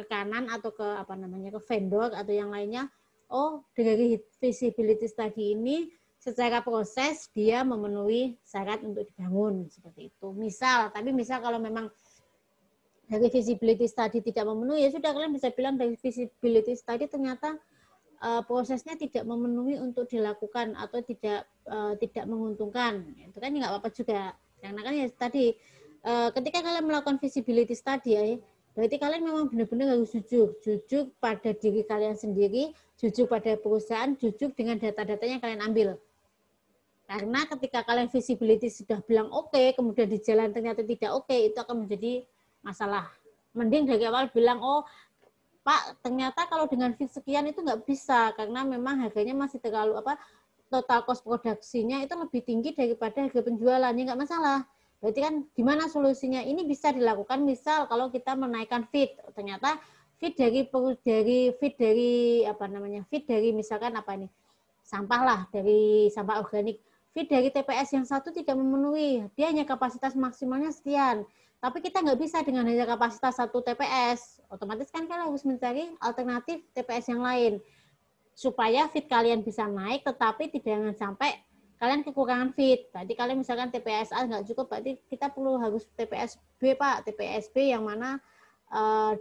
Speaker 10: rekanan atau ke ke vendor atau yang lainnya. Dari feasibility study ini secara proses dia memenuhi syarat untuk dibangun seperti itu. Misal kalau memang dari feasibility study tidak memenuhi, ya sudah kalian bisa bilang dari feasibility study ternyata prosesnya tidak memenuhi untuk dilakukan atau tidak menguntungkan. Itu kan nggak apa-apa juga. Karena kan ya tadi ketika kalian melakukan feasibility study, berarti kalian memang benar-benar harus jujur pada diri kalian sendiri, jujur pada perusahaan, jujur dengan data-data yang kalian ambil. Karena ketika kalian feasibility sudah bilang oke, kemudian di jalan ternyata tidak oke, itu akan menjadi masalah. Mending dari awal bilang, Pak, ternyata kalau dengan fit sekian itu nggak bisa, karena memang harganya masih terlalu total cost produksinya itu lebih tinggi daripada harga penjualan, ya nggak masalah. Berarti kan gimana solusinya? Ini bisa dilakukan misal kalau kita menaikkan fit, ternyata fit dari misalkan sampah lah, dari sampah organik, fit dari TPS yang satu tidak memenuhi, dia hanya kapasitas maksimalnya sekian. Tapi kita nggak bisa dengan hanya kapasitas satu TPS, otomatis kan kalian harus mencari alternatif TPS yang lain supaya fit kalian bisa naik, tetapi tidak sampai kalian kekurangan fit. Berarti kalian misalkan TPS A nggak cukup, berarti kita harus TPS B, Pak. TPS B yang mana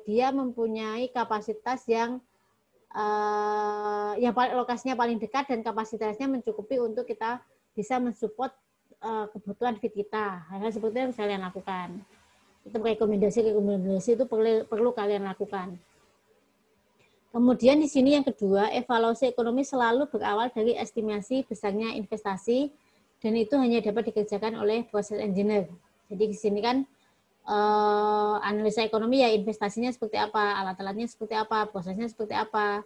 Speaker 10: dia mempunyai kapasitas yang lokasinya paling dekat dan kapasitasnya mencukupi untuk kita bisa mensupport kebutuhan fit kita. Hal-hal seperti itu yang kalian lakukan. Itu rekomendasi itu perlu kalian lakukan. Kemudian di sini yang kedua, evaluasi ekonomi selalu berawal dari estimasi besarnya investasi dan itu hanya dapat dikerjakan oleh proses engineer. Jadi di sini kan analisa ekonomi ya investasinya seperti apa, alat-alatnya seperti apa, prosesnya seperti apa,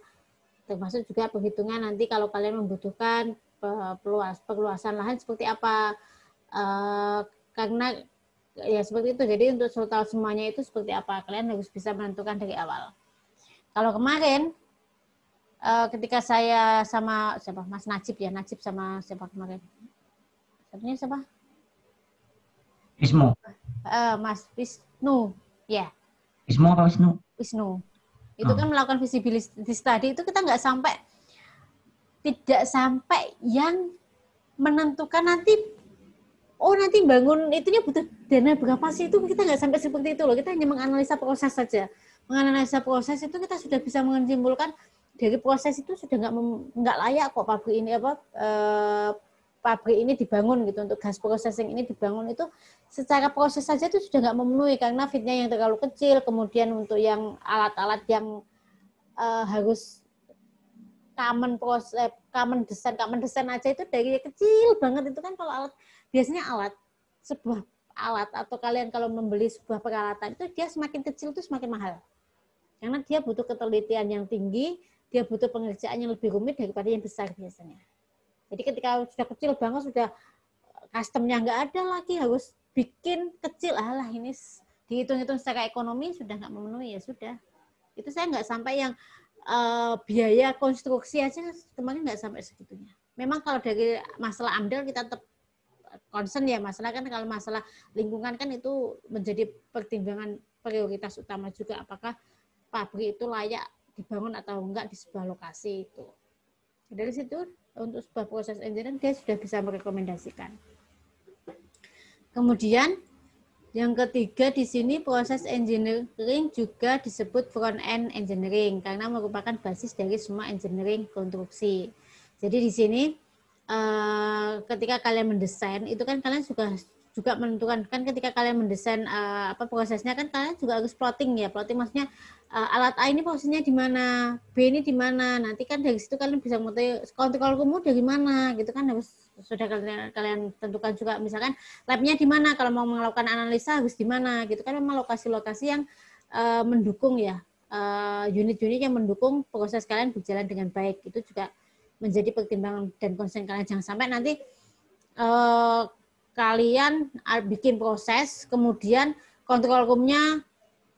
Speaker 10: termasuk juga perhitungan nanti kalau kalian membutuhkan perluasan lahan seperti apa, karena ya seperti itu. Jadi untuk total semuanya itu seperti apa, kalian harus bisa menentukan dari awal. Kalau kemarin ketika saya sama Mas Najib sama siapa kemarin? Sebenarnya siapa?
Speaker 2: Wisnu.
Speaker 10: Mas Wisnu, ya.
Speaker 2: Wisnu apa Wisnu?
Speaker 10: Wisnu. Itu kan melakukan feasibility study itu kita tidak sampai yang menentukan nanti bangun itunya butuh dana berapa sih, itu kita nggak sampai seperti itu loh. Kita hanya menganalisa proses saja. Menganalisa proses itu kita sudah bisa menyimpulkan dari proses itu sudah nggak layak kok pabrik ini dibangun gitu, untuk gas processing ini dibangun, itu secara proses saja itu sudah nggak memenuhi karena fitnya yang terlalu kecil, kemudian untuk yang alat-alat yang harus common design aja itu dari kecil banget. Itu kan kalau biasanya sebuah alat atau kalian kalau membeli sebuah peralatan itu dia semakin kecil itu semakin mahal. Karena dia butuh ketelitian yang tinggi, dia butuh pengerjaan yang lebih rumit daripada yang besar biasanya. Jadi ketika sudah kecil banget, sudah customnya nggak ada lagi, harus bikin kecil, alah ini dihitung-hitung secara ekonomi sudah nggak memenuhi, ya sudah. Itu saya nggak sampai yang biaya konstruksi aja kemarin nggak sampai segitunya. Memang kalau dari masalah AMDAL kita tetap concern ya, masalah kan kalau masalah lingkungan kan itu menjadi pertimbangan prioritas utama juga, apakah pabrik itu layak dibangun atau enggak di sebuah lokasi itu. Dari situ untuk sebuah proses engineering dia sudah bisa merekomendasikan. Kemudian yang ketiga di sini proses engineering juga disebut front end engineering karena merupakan basis dari semua engineering konstruksi. Jadi di sini ketika kalian mendesain itu kan kalian juga menentukan kan ketika kalian mendesain prosesnya kan kalian juga harus plotting ya. Plotting maksudnya alat A ini posisinya di mana, B ini di mana. Nanti kan dari situ kalian bisa mengetahui kontrol kamu dari mana gitu kan, harus sudah kalian tentukan juga. Misalkan labnya di mana, kalau mau melakukan analisa harus di mana gitu kan. Memang lokasi-lokasi yang mendukung ya, unit-unit yang mendukung proses kalian berjalan dengan baik. Itu juga menjadi pertimbangan dan concern kalian. Jangan sampai nanti kalian bikin proses kemudian kontrol roomnya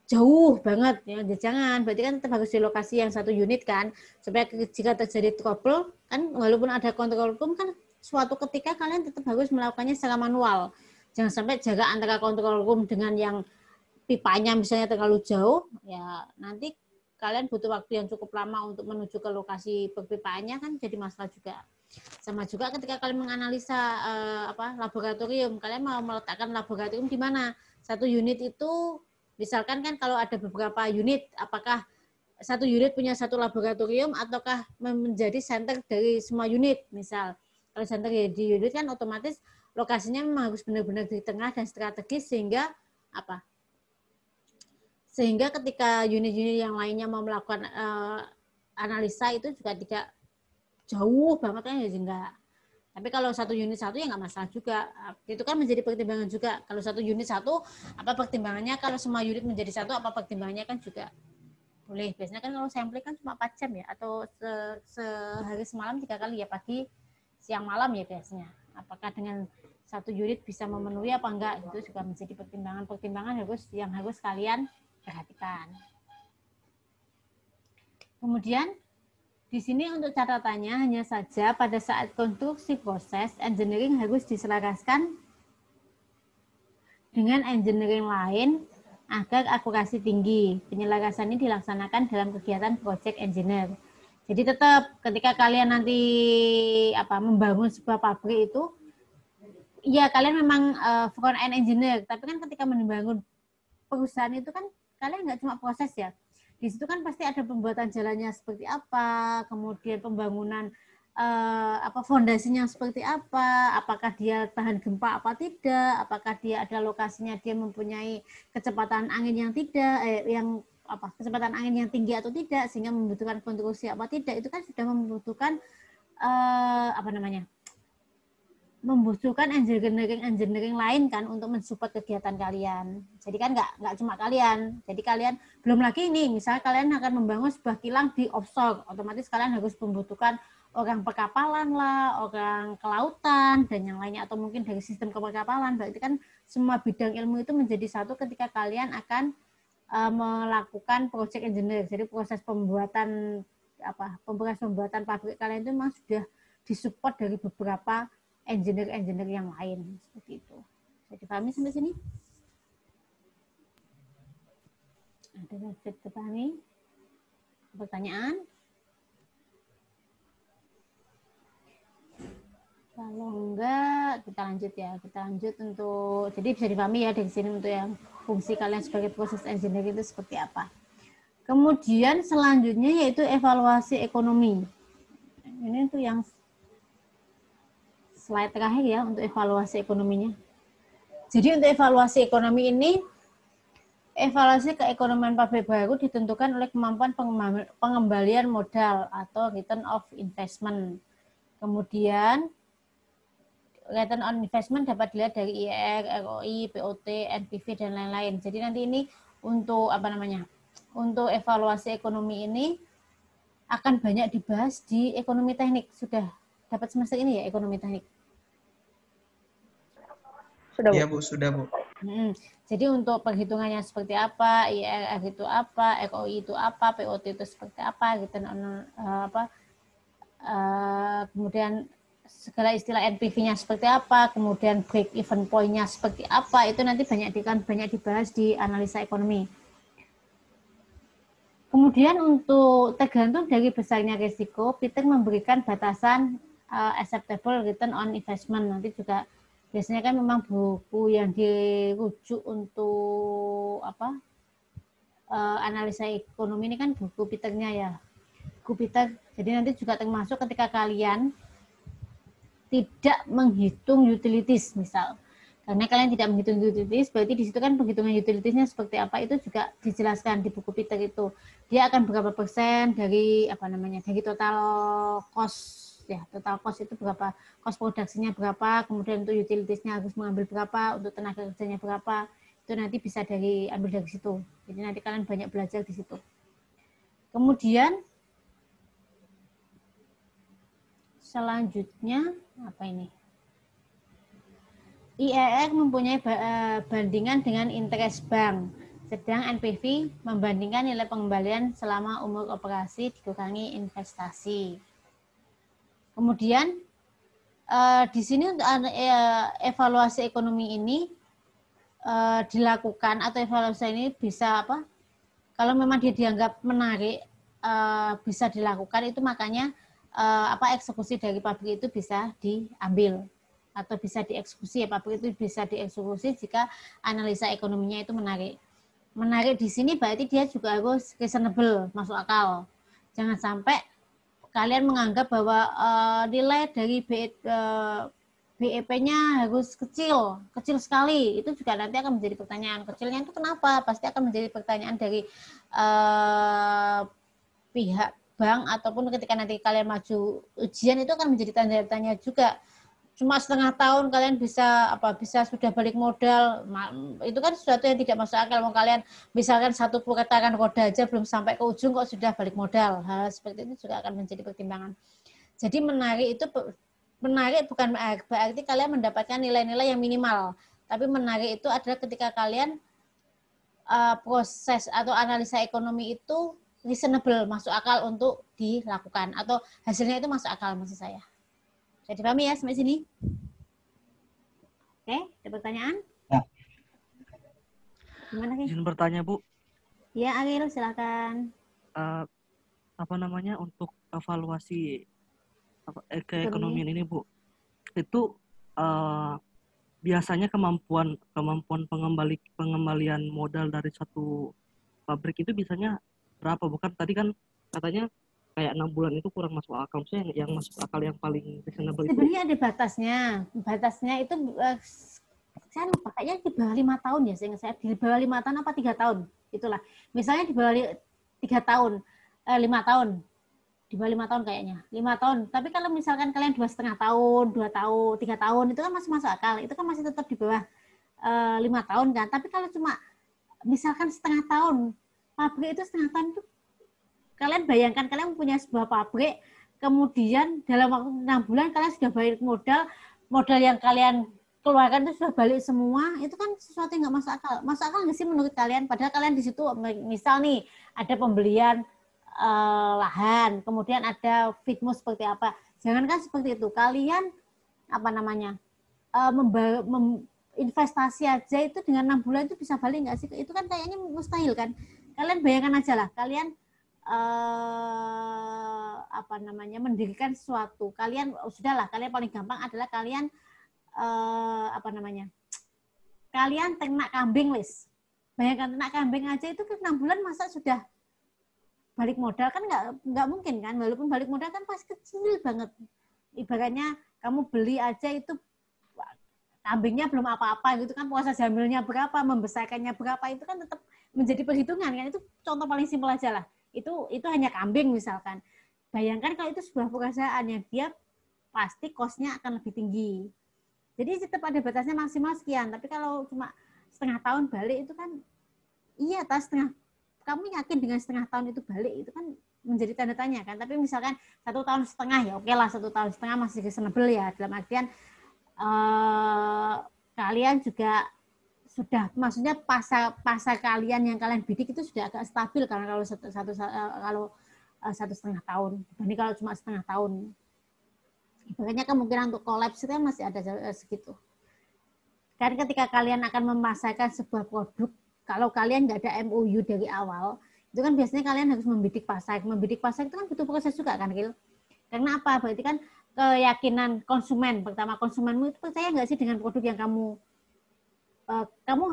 Speaker 10: jauh banget ya, jangan. Berarti kan tetap harus di lokasi yang satu unit kan, supaya jika terjadi trouble kan walaupun ada kontrol room kan suatu ketika kalian tetap harus melakukannya secara manual. Jangan sampai jarak antara kontrol room dengan yang pipanya misalnya terlalu jauh, ya nanti kalian butuh waktu yang cukup lama untuk menuju ke lokasi perpipaannya kan jadi masalah juga. Sama juga ketika kalian menganalisa laboratorium, kalian mau meletakkan laboratorium di mana? Satu unit itu misalkan kan kalau ada beberapa unit, apakah satu unit punya satu laboratorium ataukah menjadi center dari semua unit? Misal kalau center di unit kan otomatis lokasinya memang harus benar-benar di tengah dan strategis sehingga sehingga ketika unit-unit yang lainnya mau melakukan analisa itu juga tidak jauh banget kan ya enggak. Tapi kalau satu unit satu ya nggak masalah juga. Itu kan menjadi pertimbangan juga. Kalau satu unit satu apa pertimbangannya, kalau semua unit menjadi satu apa pertimbangannya kan juga boleh. Biasanya kan kalau sampling kan cuma 4 jam ya, atau sehari semalam 3 kali ya, pagi, siang, malam ya biasanya. Apakah dengan satu unit bisa memenuhi apa enggak, itu juga menjadi pertimbangan yang harus kalian perhatikan. Kemudian di sini untuk catatannya hanya saja pada saat konstruksi proses, engineering harus diselaraskan dengan engineering lain agar akurasi tinggi. Penyelarasan ini dilaksanakan dalam kegiatan project engineer. Jadi tetap ketika kalian nanti membangun sebuah pabrik itu, ya kalian memang front end engineer, tapi kan ketika membangun perusahaan itu kan kalian nggak cuma proses ya. Di situ kan pasti ada pembuatan jalannya seperti apa, kemudian pembangunan fondasinya seperti apa, apakah dia tahan gempa apa tidak, apakah dia ada lokasinya dia mempunyai kecepatan angin yang kecepatan angin yang tinggi atau tidak, sehingga membutuhkan konstruksi apa tidak, itu kan sudah membutuhkan membutuhkan engineering lain kan untuk mensupport kegiatan kalian. Jadi kan nggak cuma kalian. Jadi kalian belum lagi ini, misalnya kalian akan membangun sebuah kilang di offshore, otomatis kalian harus membutuhkan orang perkapalan lah, orang kelautan dan yang lainnya, atau mungkin dari sistem keperkapalan. Berarti kan semua bidang ilmu itu menjadi satu ketika kalian akan melakukan project engineer. Jadi proses pembuatan pabrik kalian itu memang sudah disupport dari beberapa engineer yang lain, seperti itu. Bisa dipahami sampai sini? Ada yang bisa dipahami? Pertanyaan? Kalau enggak, kita lanjut ya. Kita lanjut untuk, jadi bisa dipahami ya dari sini untuk yang fungsi kalian sebagai proses engineer itu seperti apa. Kemudian selanjutnya yaitu evaluasi ekonomi. Ini untuk yang slide terakhir ya untuk evaluasi ekonominya. Jadi untuk evaluasi ekonomi ini, evaluasi keekonomian pabrik baru ditentukan oleh kemampuan pengembalian modal atau return of investment. Kemudian return on investment dapat dilihat dari IRR, ROI, BOT, NPV dan lain-lain. Jadi nanti ini untuk untuk evaluasi ekonomi ini akan banyak dibahas di ekonomi teknik. Sudah dapat semester ini ya ekonomi teknik?
Speaker 3: Sudah, Bu.
Speaker 12: Iya, Bu, sudah, Bu.
Speaker 10: Jadi untuk perhitungannya seperti apa, IRR itu apa, ROI itu apa, POT itu seperti apa, gitu. Kemudian segala istilah NPV-nya seperti apa, kemudian break even point-nya seperti apa, itu nanti banyak dibahas di analisa ekonomi. Kemudian untuk tergantung dari besarnya risiko, Peter memberikan batasan acceptable return on investment. Nanti juga biasanya kan memang buku yang dirujuk untuk analisa ekonomi ini kan buku Peternya ya. Buku Peter. Jadi nanti juga termasuk ketika kalian tidak menghitung utilities misal. Karena kalian tidak menghitung utilities, berarti di situ kan penghitungan utilitiesnya seperti apa itu juga dijelaskan di buku Peter itu. Dia akan berapa persen dari dari total cost ya, total cost itu berapa, cost produksinya berapa, kemudian untuk utilitiesnya harus mengambil berapa, untuk tenaga kerjanya berapa, itu nanti bisa ambil dari situ. Jadi nanti kalian banyak belajar di situ. Kemudian selanjutnya apa ini? IRR mempunyai bandingan dengan interest bank, sedang NPV membandingkan nilai pengembalian selama umur operasi dikurangi investasi. Kemudian di sini untuk evaluasi ekonomi ini dilakukan atau evaluasi ini bisa kalau memang dia dianggap menarik bisa dilakukan, itu makanya eksekusi dari pabrik itu bisa diambil atau bisa dieksekusi, pabrik itu bisa dieksekusi jika analisa ekonominya itu menarik. Menarik di sini berarti dia juga harus reasonable, masuk akal. Jangan sampai kalian menganggap bahwa nilai dari BEP-nya harus kecil sekali. Itu juga nanti akan menjadi pertanyaan. Kecilnya itu kenapa? Pasti akan menjadi pertanyaan dari pihak bank, ataupun ketika nanti kalian maju ujian itu akan menjadi tanda tanya juga. Cuma setengah tahun kalian bisa sudah balik modal, itu kan sesuatu yang tidak masuk akal. Mau kalian misalkan satu pergerakan roda aja belum sampai ke ujung kok sudah balik modal, hal seperti itu juga akan menjadi pertimbangan. Jadi menarik bukan berarti kalian mendapatkan nilai-nilai yang minimal, tapi menarik itu adalah ketika kalian proses atau analisa ekonomi itu reasonable, masuk akal untuk dilakukan, atau hasilnya itu masuk akal maksud saya. Jadi pahami ya sampai sini? Oke, ada pertanyaan?
Speaker 13: Ya.
Speaker 10: Gimana, Ki?
Speaker 13: Izin bertanya, Bu.
Speaker 10: Ya, Agil, silakan.
Speaker 13: Untuk evaluasi keekonomian ini, Bu, itu biasanya kemampuan pengembalian modal dari satu pabrik itu biasanya berapa? Bukan tadi kan katanya kayak 6 bulan itu kurang masuk akal. Maksudnya yang masuk akal yang paling reasonable itu
Speaker 10: sebenarnya ada batasnya. Batasnya itu saya lupa, kayaknya di bawah 5 tahun ya, saya di bawah 5 tahun apa 3 tahun. Itulah. Misalnya di bawah 3 tahun, 5 tahun. Di bawah 5 tahun kayaknya. 5 tahun. Tapi kalau misalkan kalian 2,5 tahun, 2 tahun, 3 tahun, itu kan masih masuk akal. Itu kan masih tetap di bawah 5 tahun kan. Tapi kalau cuma misalkan setengah tahun, pabrik itu setengah tahun itu, kalian bayangkan kalian punya sebuah pabrik, kemudian dalam waktu 6 bulan kalian sudah balik modal yang kalian keluarkan itu sudah balik semua, itu kan sesuatu yang nggak masuk akal. Masuk akal nggak sih menurut kalian? Padahal kalian di situ misal nih ada pembelian lahan, kemudian ada fitmus seperti apa. Jangankan seperti itu, kalian investasi aja itu dengan 6 bulan itu bisa balik nggak sih? Itu kan kayaknya mustahil kan? Kalian bayangkan aja lah, kalian mendirikan sesuatu. Kalian sudahlah, kalian paling gampang adalah kalian kalian ternak kambing, Lis. Bayangkan ternak kambing aja itu 6 bulan masa sudah balik modal, kan nggak mungkin kan, walaupun balik modal kan pasti kecil banget. Ibaratnya kamu beli aja itu kambingnya belum apa-apa gitu kan, proses hamilnya berapa, membesarkannya berapa, itu kan tetap menjadi perhitungan kan. Itu contoh paling simpel aja lah. Itu hanya kambing misalkan. Bayangkan kalau itu sebuah perusahaan yang dia pasti cost-nya akan lebih tinggi. Jadi tetap ada batasnya maksimal sekian. Tapi kalau cuma setengah tahun balik itu kan, iya setengah, kamu yakin dengan setengah tahun itu balik, itu kan menjadi tanda tanya kan. Tapi misalkan 1 tahun setengah ya oke lah, 1 tahun setengah masih reasonable ya, dalam artian kalian juga sudah, maksudnya pasar kalian yang kalian bidik itu sudah agak stabil, karena kalau satu setengah tahun, dibanding kalau cuma setengah tahun. Makanya kemungkinan untuk kolaps itu masih ada segitu. Kan ketika kalian akan memasarkan sebuah produk, kalau kalian nggak ada MOU dari awal, itu kan biasanya kalian harus membidik pasar. Membidik pasar itu kan butuh proses juga kan, Gil? Karena apa? Berarti kan keyakinan konsumen. Pertama, konsumenmu itu percaya nggak sih dengan produk yang kamu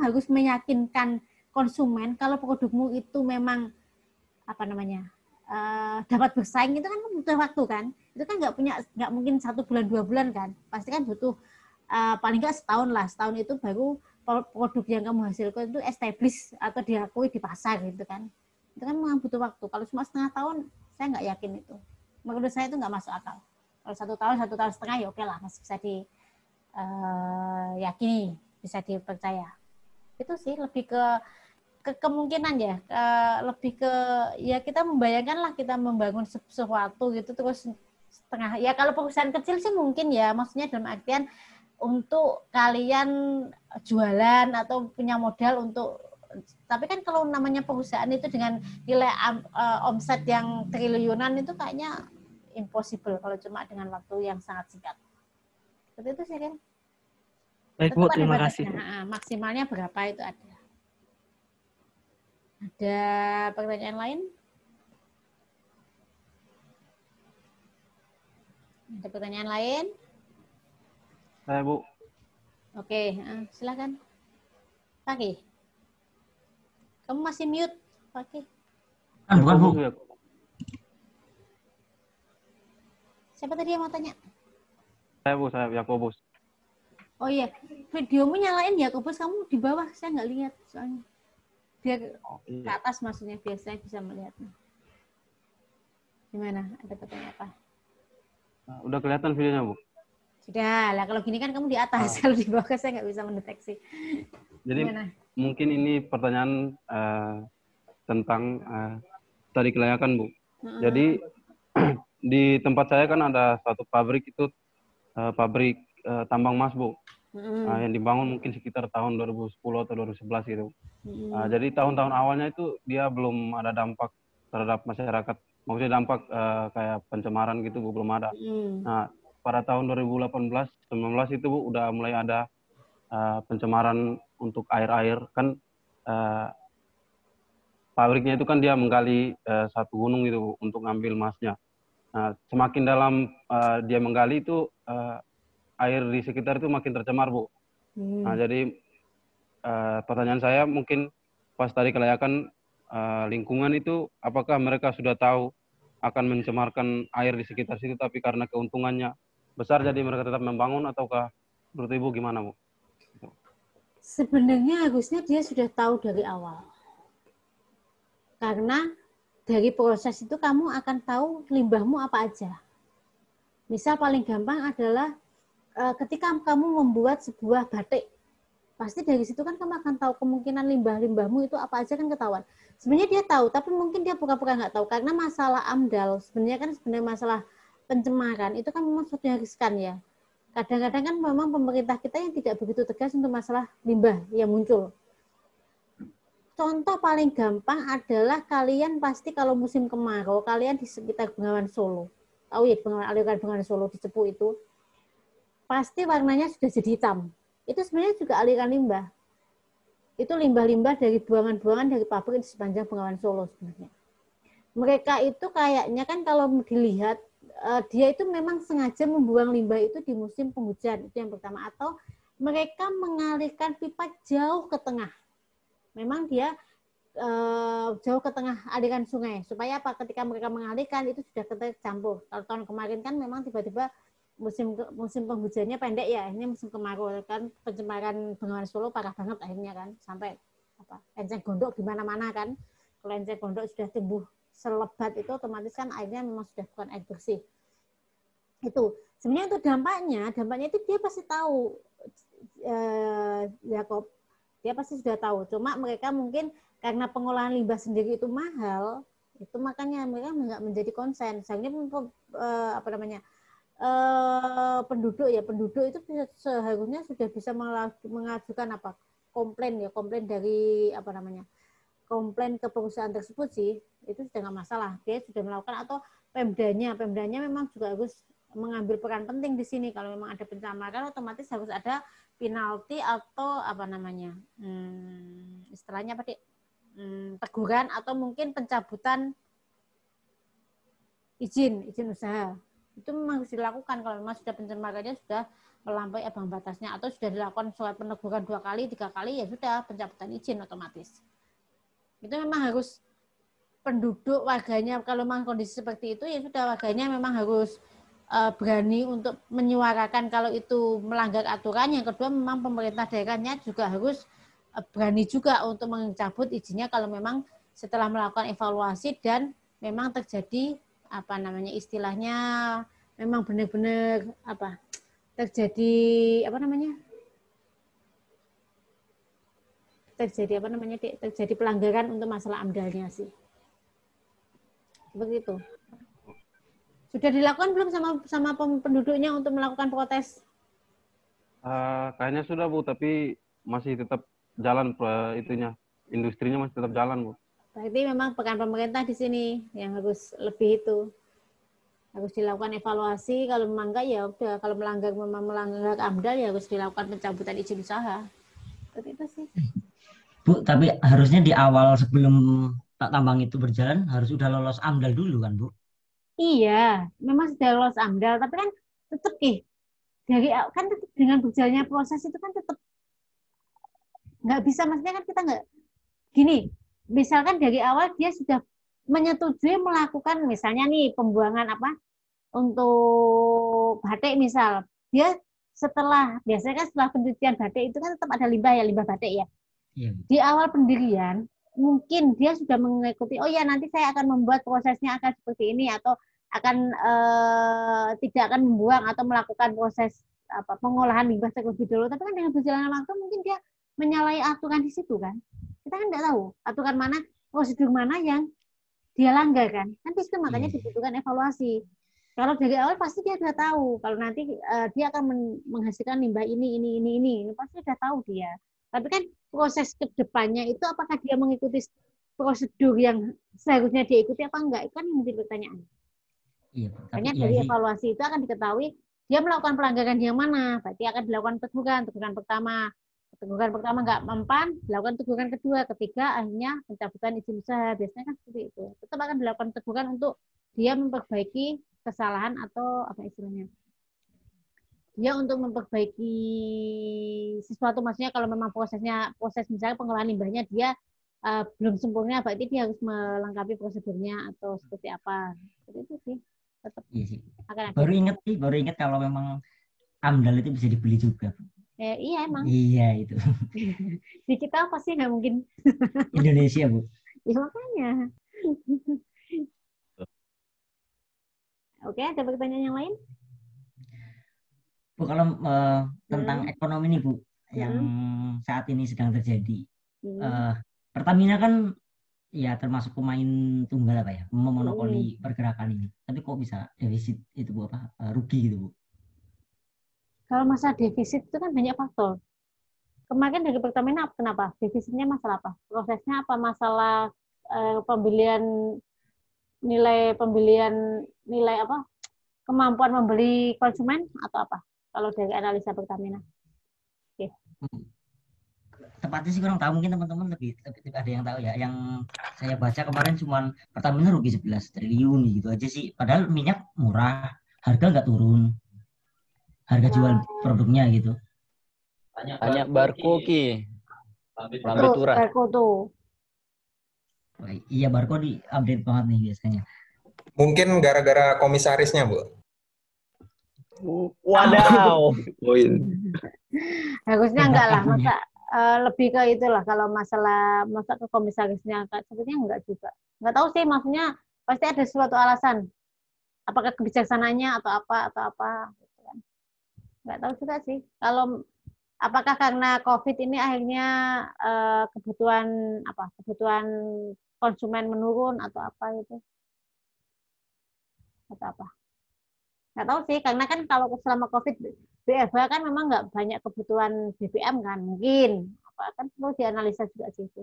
Speaker 10: harus meyakinkan konsumen kalau produkmu itu memang dapat bersaing. Itu kan butuh waktu kan. Itu kan nggak mungkin 1 bulan 2 bulan kan. Pasti kan butuh paling nggak setahun lah. Setahun itu baru produk yang kamu hasilkan itu establish atau diakui di pasar gitu kan. Itu kan memang butuh waktu. Kalau cuma setengah tahun, saya nggak yakin itu. Menurut saya itu nggak masuk akal. Kalau 1 tahun setengah ya oke lah, masih bisa diyakini, bisa dipercaya. Itu sih lebih ke kemungkinan ya, lebih ke ya kita membayangkan lah kita membangun sesuatu gitu terus setengah. Ya kalau perusahaan kecil sih mungkin ya, maksudnya dalam artian untuk kalian jualan atau punya modal untuk, tapi kan kalau namanya perusahaan itu dengan nilai omset yang triliunan itu kayaknya impossible kalau cuma dengan waktu yang sangat singkat. Seperti itu sih kan.
Speaker 13: Baik Bu, terima kasih.
Speaker 10: Maksimalnya berapa itu ada. Ada pertanyaan lain? Ada pertanyaan lain?
Speaker 12: Saya Bu.
Speaker 10: Oke, silakan. Paki. Kamu masih mute, Paki.
Speaker 2: Bukan Bu.
Speaker 10: Siapa tadi yang mau tanya?
Speaker 12: Saya Bu, saya Yakobus.
Speaker 10: Oh iya, videomu nyalain Yakobus, kamu di bawah, saya nggak lihat soalnya. Biar ke atas maksudnya, biar saya bisa melihatnya. Gimana? Ada pertanyaan apa?
Speaker 12: Udah kelihatan videonya Bu?
Speaker 10: Sudah, lah kalau gini kan kamu di atas, kalau di bawah saya nggak bisa mendeteksi.
Speaker 12: Jadi
Speaker 10: Gimana?
Speaker 12: mungkin ini pertanyaan tentang tadi kelayakan Bu. Jadi di tempat saya kan ada satu pabrik itu, pabrik tambang emas Bu. Yang dibangun mungkin sekitar tahun 2010 atau 2011 gitu. Jadi tahun-tahun awalnya itu dia belum ada dampak terhadap masyarakat. Maksudnya dampak kayak pencemaran gitu Bu, belum ada. Nah, pada tahun 2018-19 itu Bu udah mulai ada pencemaran untuk air-air. Kan pabriknya itu kan dia menggali satu gunung itu Bu, untuk ngambil emasnya. Nah, semakin dalam dia menggali itu air di sekitar itu makin tercemar Bu. Nah, jadi pertanyaan saya mungkin pas tadi kelayakan lingkungan itu, apakah mereka sudah tahu akan mencemarkan air di sekitar situ, tapi karena keuntungannya besar jadi mereka tetap membangun, ataukah menurut Ibu gimana Bu?
Speaker 10: Sebenarnya harusnya dia sudah tahu dari awal. Karena dari proses itu kamu akan tahu limbahmu apa aja. Misal paling gampang adalah ketika kamu membuat sebuah batik, pasti dari situ kan kamu akan tahu kemungkinan limbah-limbahmu itu apa aja kan ketahuan. Sebenarnya dia tahu, tapi mungkin dia pura-pura nggak tahu karena masalah AMDAL sebenarnya masalah pencemaran itu kan memang sudah riskan ya. Kadang-kadang kan memang pemerintah kita yang tidak begitu tegas untuk masalah limbah yang muncul. Contoh paling gampang adalah kalian pasti kalau musim kemarau, kalian di sekitar Bengawan Solo, tahu ya aliran Bengawan Solo di Cepu itu, pasti warnanya sudah jadi hitam. Itu sebenarnya juga aliran limbah. Itu limbah-limbah dari buangan-buangan dari pabrik di sepanjang Bengawan Solo sebenarnya. Mereka itu kayaknya kan kalau dilihat, dia itu memang sengaja membuang limbah itu di musim penghujan, itu yang pertama. Atau mereka mengalirkan pipa jauh ke tengah. Memang dia jauh ke tengah aliran sungai. Supaya apa? Ketika mereka mengalirkan itu sudah tercampur. Kalau tahun kemarin kan memang tiba-tiba musim penghujannya pendek ya. Ini musim kemarau kan pencemaran Bengawan Solo parah banget akhirnya kan. Sampai enceng gondok di mana-mana kan. Kalau enceng gondok sudah tumbuh selebat itu otomatis kan airnya memang sudah bukan air bersih. Itu sebenarnya itu dampaknya itu dia pasti tahu, Yakob. Dia pasti sudah tahu. Cuma mereka mungkin karena pengolahan limbah sendiri itu mahal, itu makanya mereka nggak menjadi konsen. Soalnya penduduk itu seharusnya sudah bisa mengajukan komplain dari komplain ke perusahaan tersebut sih, itu sudah nggak masalah, dia sudah melakukan, atau Pemdanya memang juga harus mengambil peran penting di sini. Kalau memang ada pencemaran, otomatis harus ada penalti atau istilahnya teguran atau mungkin pencabutan izin usaha. Itu memang harus dilakukan kalau memang sudah pencemarannya sudah melampaui ambang batasnya, atau sudah dilakukan surat peneguran 2 kali, 3 kali, ya sudah pencabutan izin otomatis. Itu memang harus penduduk warganya, kalau memang kondisi seperti itu, ya sudah warganya memang harus berani untuk menyuarakan kalau itu melanggar aturan. Yang kedua, memang pemerintah daerahnya juga harus berani juga untuk mencabut izinnya kalau memang setelah melakukan evaluasi dan memang terjadi istilahnya memang benar-benar terjadi terjadi pelanggaran untuk masalah AMDAL-nya sih. Seperti itu. Sudah dilakukan belum sama penduduknya untuk melakukan protes?
Speaker 12: Kayaknya sudah, Bu, tapi masih tetap jalan industrinya masih tetap jalan, Bu.
Speaker 10: Berarti memang peran pemerintah di sini yang harus lebih itu. Harus dilakukan evaluasi, kalau memang enggak ya udah, kalau melanggar AMDAL ya harus dilakukan pencabutan izin usaha. Seperti itu sih.
Speaker 2: Bu, tapi harusnya di awal sebelum tambang itu berjalan harus udah lolos AMDAL dulu kan, Bu?
Speaker 10: Iya, memang sudah lolos AMDAL, tapi kan tetap kan tetap dengan berjalannya proses itu kan tetap nggak bisa, maksudnya kan kita nggak gini, misalkan dari awal dia sudah menyetujui melakukan misalnya nih pembuangan untuk batik misal, dia biasanya kan setelah pencucian batik itu kan tetap ada limbah batik ya.
Speaker 2: Iya.
Speaker 10: Di awal pendirian mungkin dia sudah mengikuti, oh ya nanti saya akan membuat prosesnya akan seperti ini, atau akan tidak akan membuang atau melakukan proses pengolahan limbah terlebih dahulu. Tapi kan dengan berjalannya waktu mungkin dia menyalahi aturan di situ kan. Kita kan tidak tahu aturan mana, prosedur mana yang dia langgar kan. Kan di situ makanya dibutuhkan evaluasi. Kalau dari awal pasti dia sudah tahu kalau nanti dia akan menghasilkan limbah ini pasti sudah tahu dia. Tapi kan proses ke depannya itu apakah dia mengikuti prosedur yang seharusnya dia ikuti apa enggak, itu kan yang menjadi pertanyaan.
Speaker 2: Iya,
Speaker 10: makanya dari evaluasi itu akan diketahui dia melakukan pelanggaran yang mana, berarti akan dilakukan teguran pertama nggak mempan, dilakukan teguran kedua, ketiga akhirnya pencabutan izin usaha. Biasanya kan seperti itu. Tetap akan dilakukan teguran untuk dia memperbaiki kesalahan atau istilahnya. Dia untuk memperbaiki sesuatu, maksudnya kalau memang proses misalnya pengolahan limbahnya dia belum sempurna, berarti dia harus melengkapi prosedurnya atau seperti apa. Seperti itu sih. Tetap
Speaker 2: iya sih.
Speaker 10: Akan
Speaker 2: Baru ingat kalau memang AMDAL itu bisa dibeli juga.
Speaker 10: Iya emang.
Speaker 2: Iya itu.
Speaker 10: Di kita pasti nggak mungkin.
Speaker 2: Indonesia, Bu.
Speaker 10: Ya makanya. Oke, ada pertanyaan yang lain?
Speaker 2: Bu, kalau tentang ekonomi nih, Bu, yang saat ini sedang terjadi. Pertamina kan ya termasuk pemain tunggal memonopoli pergerakan ini. Tapi kok bisa defisit itu, Bu, rugi gitu, Bu?
Speaker 1: Kalau masalah defisit itu kan banyak faktor. Kemarin dari Pertamina kenapa? Defisitnya masalah apa? Prosesnya apa? Masalah nilai apa? Kemampuan membeli konsumen atau apa? Kalau dari analisa Pertamina. Oke.
Speaker 2: Tepatnya sih kurang tahu, mungkin teman-teman lebih ada yang tahu ya. Yang saya baca kemarin cuma Pertamina rugi 11 triliun gitu aja sih. Padahal minyak murah, harga nggak turun. Harga jual produknya gitu.
Speaker 9: Tanya Barco Ki. Lambe Turah.
Speaker 1: Barco tuh.
Speaker 2: Iya, Barco di update banget nih biasanya.
Speaker 14: Mungkin gara-gara komisarisnya, Bu.
Speaker 9: Wadaw.
Speaker 1: Harusnya enggak lah, masa lebih ke itulah kalau masa ke komisarisnya sepertinya enggak juga. Enggak tahu sih, maksudnya pasti ada suatu alasan. Apakah kebijaksanaannya atau apa gitu kan. Enggak tahu juga sih. Kalau apakah karena COVID ini akhirnya kebutuhan konsumen menurun atau apa gitu. Atau apa?
Speaker 10: Nggak tahu sih, karena kan kalau selama COVID BFH kan memang nggak banyak kebutuhan BBM kan, mungkin apa kan perlu dianalisa juga sih itu.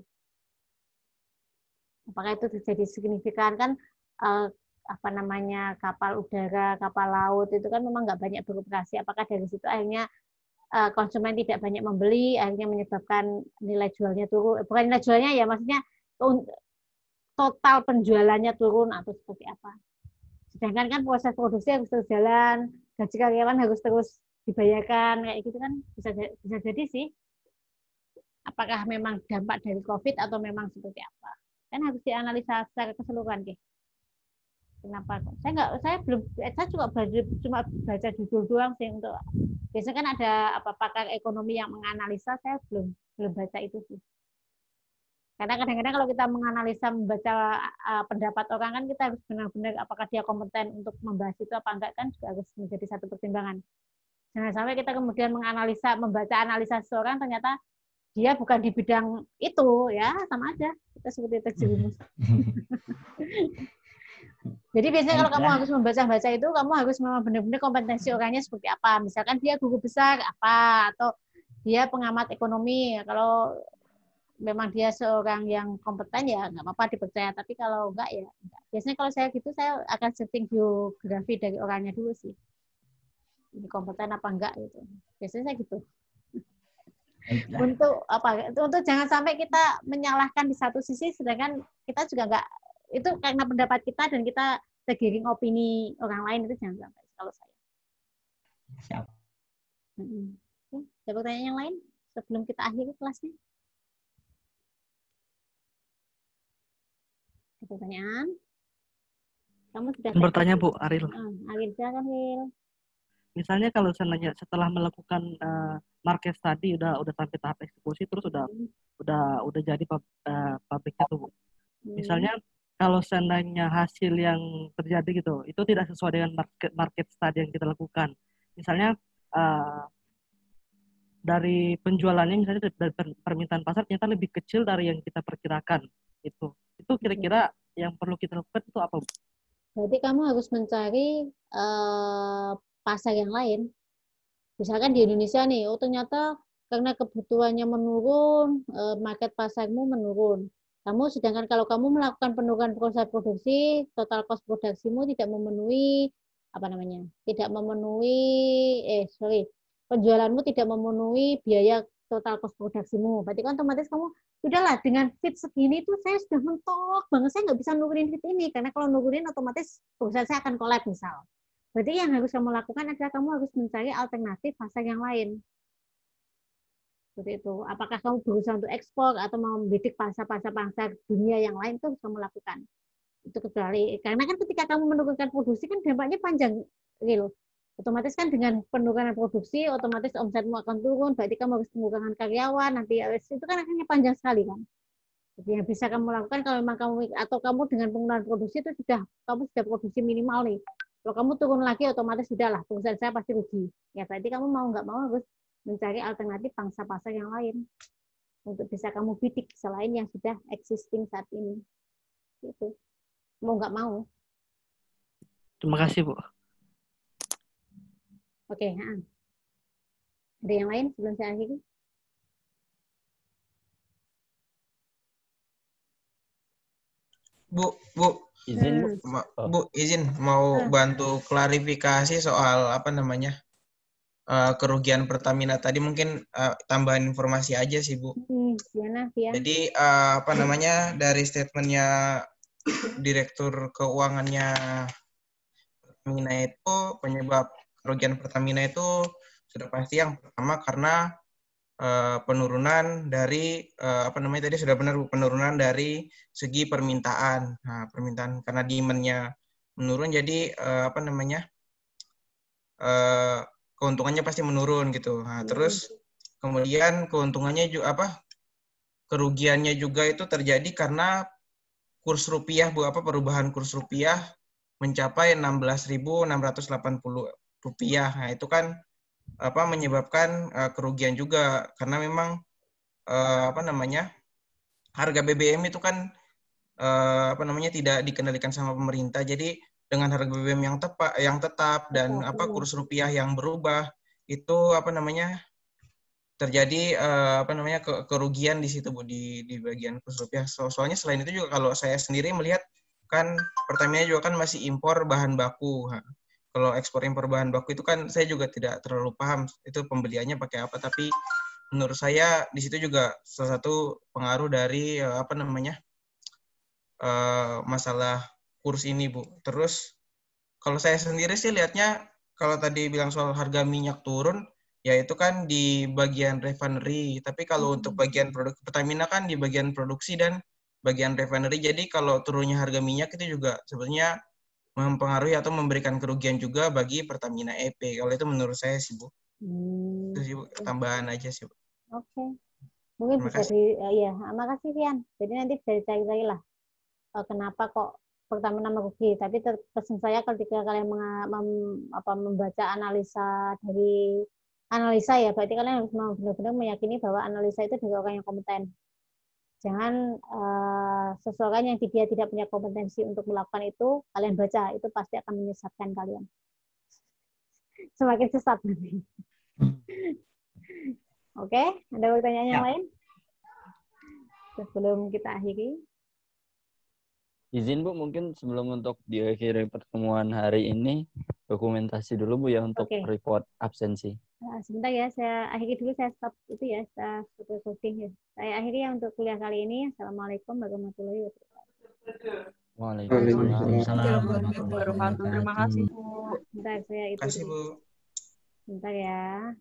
Speaker 10: Apakah itu terjadi signifikan kan apa namanya kapal udara, kapal laut itu kan memang nggak banyak beroperasi. Apakah dari situ akhirnya konsumen tidak banyak membeli, akhirnya menyebabkan nilai jualnya turun. Bukan nilai jualnya ya, maksudnya total penjualannya turun atau seperti apa. Sedangkan kan proses produksi harus terus jalan, gaji karyawan harus terus dibayarkan, kayak gitu kan bisa jadi sih. Apakah memang dampak dari COVID atau memang seperti apa? Kan harus dianalisa secara keseluruhan, deh. Kenapa? Saya juga cuma baca judul doang sih untuk. Biasanya kan ada pakar ekonomi yang menganalisa, saya belum baca itu sih. Karena kadang-kadang kalau kita menganalisa, membaca pendapat orang kan kita harus benar-benar apakah dia kompeten untuk membahas itu apa enggak kan juga harus menjadi satu pertimbangan. Jangan sampai kita kemudian membaca analisa seseorang ternyata dia bukan di bidang itu, ya sama aja kita seperti terjerumus. Jadi biasanya kalau kamu harus membaca itu, kamu harus memang benar-benar kompetensi orangnya seperti apa. Misalkan dia guru besar apa, atau dia pengamat ekonomi. Kalau memang dia seorang yang kompeten ya nggak apa-apa dipercaya. Tapi kalau enggak ya enggak. Biasanya kalau saya gitu, saya akan searching biografi dari orangnya dulu sih. Ini kompeten apa enggak gitu. Biasanya saya gitu. Untuk jangan sampai kita menyalahkan di satu sisi, sedangkan kita juga enggak, itu karena pendapat kita dan kita tergiring opini orang lain, itu jangan sampai kalau saya.
Speaker 2: Siap.
Speaker 10: Ada pertanyaan yang lain sebelum kita akhiri kelasnya? Ada pertanyaan? Kamu sudah
Speaker 13: bertanya Bu Ariel.
Speaker 10: Ariel, silakan Ariel.
Speaker 13: Misalnya kalau setelah melakukan market study udah sampai tahap eksekusi, terus udah jadi pabriknya tuh Bu. Misalnya kalau seandainya hasil yang terjadi gitu, itu tidak sesuai dengan market study yang kita lakukan. Misalnya dari penjualannya, misalnya dari permintaan pasar ternyata lebih kecil dari yang kita perkirakan. Itu kira-kira yang perlu kita lakukan itu apa Bu?
Speaker 10: Berarti kamu harus mencari pasar yang lain. Misalkan di Indonesia nih, ternyata karena kebutuhannya menurun, market pasarmu menurun. Sedangkan kalau kamu melakukan penurunan proses produksi, total cost produksimu tidak memenuhi penjualanmu tidak memenuhi biaya total cost produksimu. Berarti kan otomatis kamu sudahlah dengan fit segini tuh saya sudah mentok banget, saya nggak bisa nurunin fit ini, karena kalau nurunin otomatis perusahaan saya akan collapse misal. Berarti yang harus kamu lakukan adalah kamu harus mencari alternatif pasar yang lain. Seperti itu. Apakah kamu berusaha untuk ekspor atau mau membidik pasar dunia yang lain, itu harus kamu lakukan. Itu kecuali karena kan ketika kamu menurunkan produksi kan dampaknya panjang, gitu. Otomatis kan dengan penurunan produksi, otomatis omsetmu akan turun. Berarti kamu harus mengurangi karyawan. Nanti itu kan akhirnya panjang sekali kan. Jadi yang bisa kamu lakukan kalau memang kamu dengan pengurangan produksi itu kamu sudah produksi minimal nih. Kalau kamu turun lagi, otomatis sudahlah perusahaan saya pasti rugi. Ya berarti kamu mau nggak mau harus mencari alternatif pangsa pasar yang lain untuk bisa kamu bidik selain yang sudah existing saat ini. Gitu. Mau nggak mau.
Speaker 13: Terima kasih Bu.
Speaker 10: Oke. Ada yang lain sebelum saya akhiri?
Speaker 14: Bu,
Speaker 9: izin
Speaker 14: izin mau bantu klarifikasi soal kerugian Pertamina tadi, mungkin tambahan informasi aja sih Bu. Jadi dari statementnya Direktur Keuangannya Pertamina itu, penyebab kerugian Pertamina itu sudah pasti yang pertama karena penurunan dari tadi sudah benar Bu, penurunan dari segi permintaan. Nah, permintaan karena demand-nya menurun, jadi keuntungannya pasti menurun gitu. Nah, terus kemudian kerugiannya juga itu terjadi karena kurs rupiah Bu, perubahan kurs rupiah mencapai 16.680 rupiah. Nah, itu kan menyebabkan kerugian juga karena memang harga BBM itu kan tidak dikendalikan sama pemerintah. Jadi dengan harga BBM yang tetap dan kurs rupiah yang berubah, itu terjadi kerugian di situ Bu, di bagian kurs rupiah. Soalnya selain itu juga kalau saya sendiri melihat kan Pertamina juga kan masih impor bahan baku. Kalau ekspor impor bahan baku itu kan saya juga tidak terlalu paham itu pembeliannya pakai apa, tapi menurut saya di situ juga salah satu pengaruh dari masalah kurs ini Bu. Terus kalau saya sendiri sih lihatnya, kalau tadi bilang soal harga minyak turun, ya itu kan di bagian refinery. Tapi kalau untuk bagian produk Pertamina kan di bagian produksi dan bagian refinery. Jadi kalau turunnya harga minyak itu juga sebenarnya mempengaruhi atau memberikan kerugian juga bagi Pertamina EP. Kalau itu menurut saya sih Bu. Itu sih Bu, tambahan aja sih Bu.
Speaker 10: Oke. Mungkin bisa makasih Vian. Jadi nanti bisa dicari-cari lah kenapa kok Pertamina merugi. Tapi pesan saya ketika kalian membaca analisa ya, berarti kalian harus benar-benar meyakini bahwa analisa itu dari orang yang kompeten. Jangan seseorang yang dia tidak punya kompetensi untuk melakukan itu, kalian baca, itu pasti akan menyesatkan kalian. Semakin sesat nanti. Oke, ada pertanyaan yang lain? Sebelum kita akhiri.
Speaker 9: Izin Bu, mungkin sebelum untuk diakhiri pertemuan hari ini, dokumentasi dulu Bu ya untuk report absensi.
Speaker 10: Sebentar ya, saya akhiri dulu, saya stop itu ya, saya stop recording ya. Saya akhiri ya untuk kuliah kali ini. Assalamualaikum warahmatullahi wabarakatuh.
Speaker 9: Waalaikumsalam
Speaker 11: warahmatullahi wabarakatuh. Terima kasih Bu.
Speaker 10: Bentar saya itu.
Speaker 14: Terima kasih Bu.
Speaker 10: Bentar ya.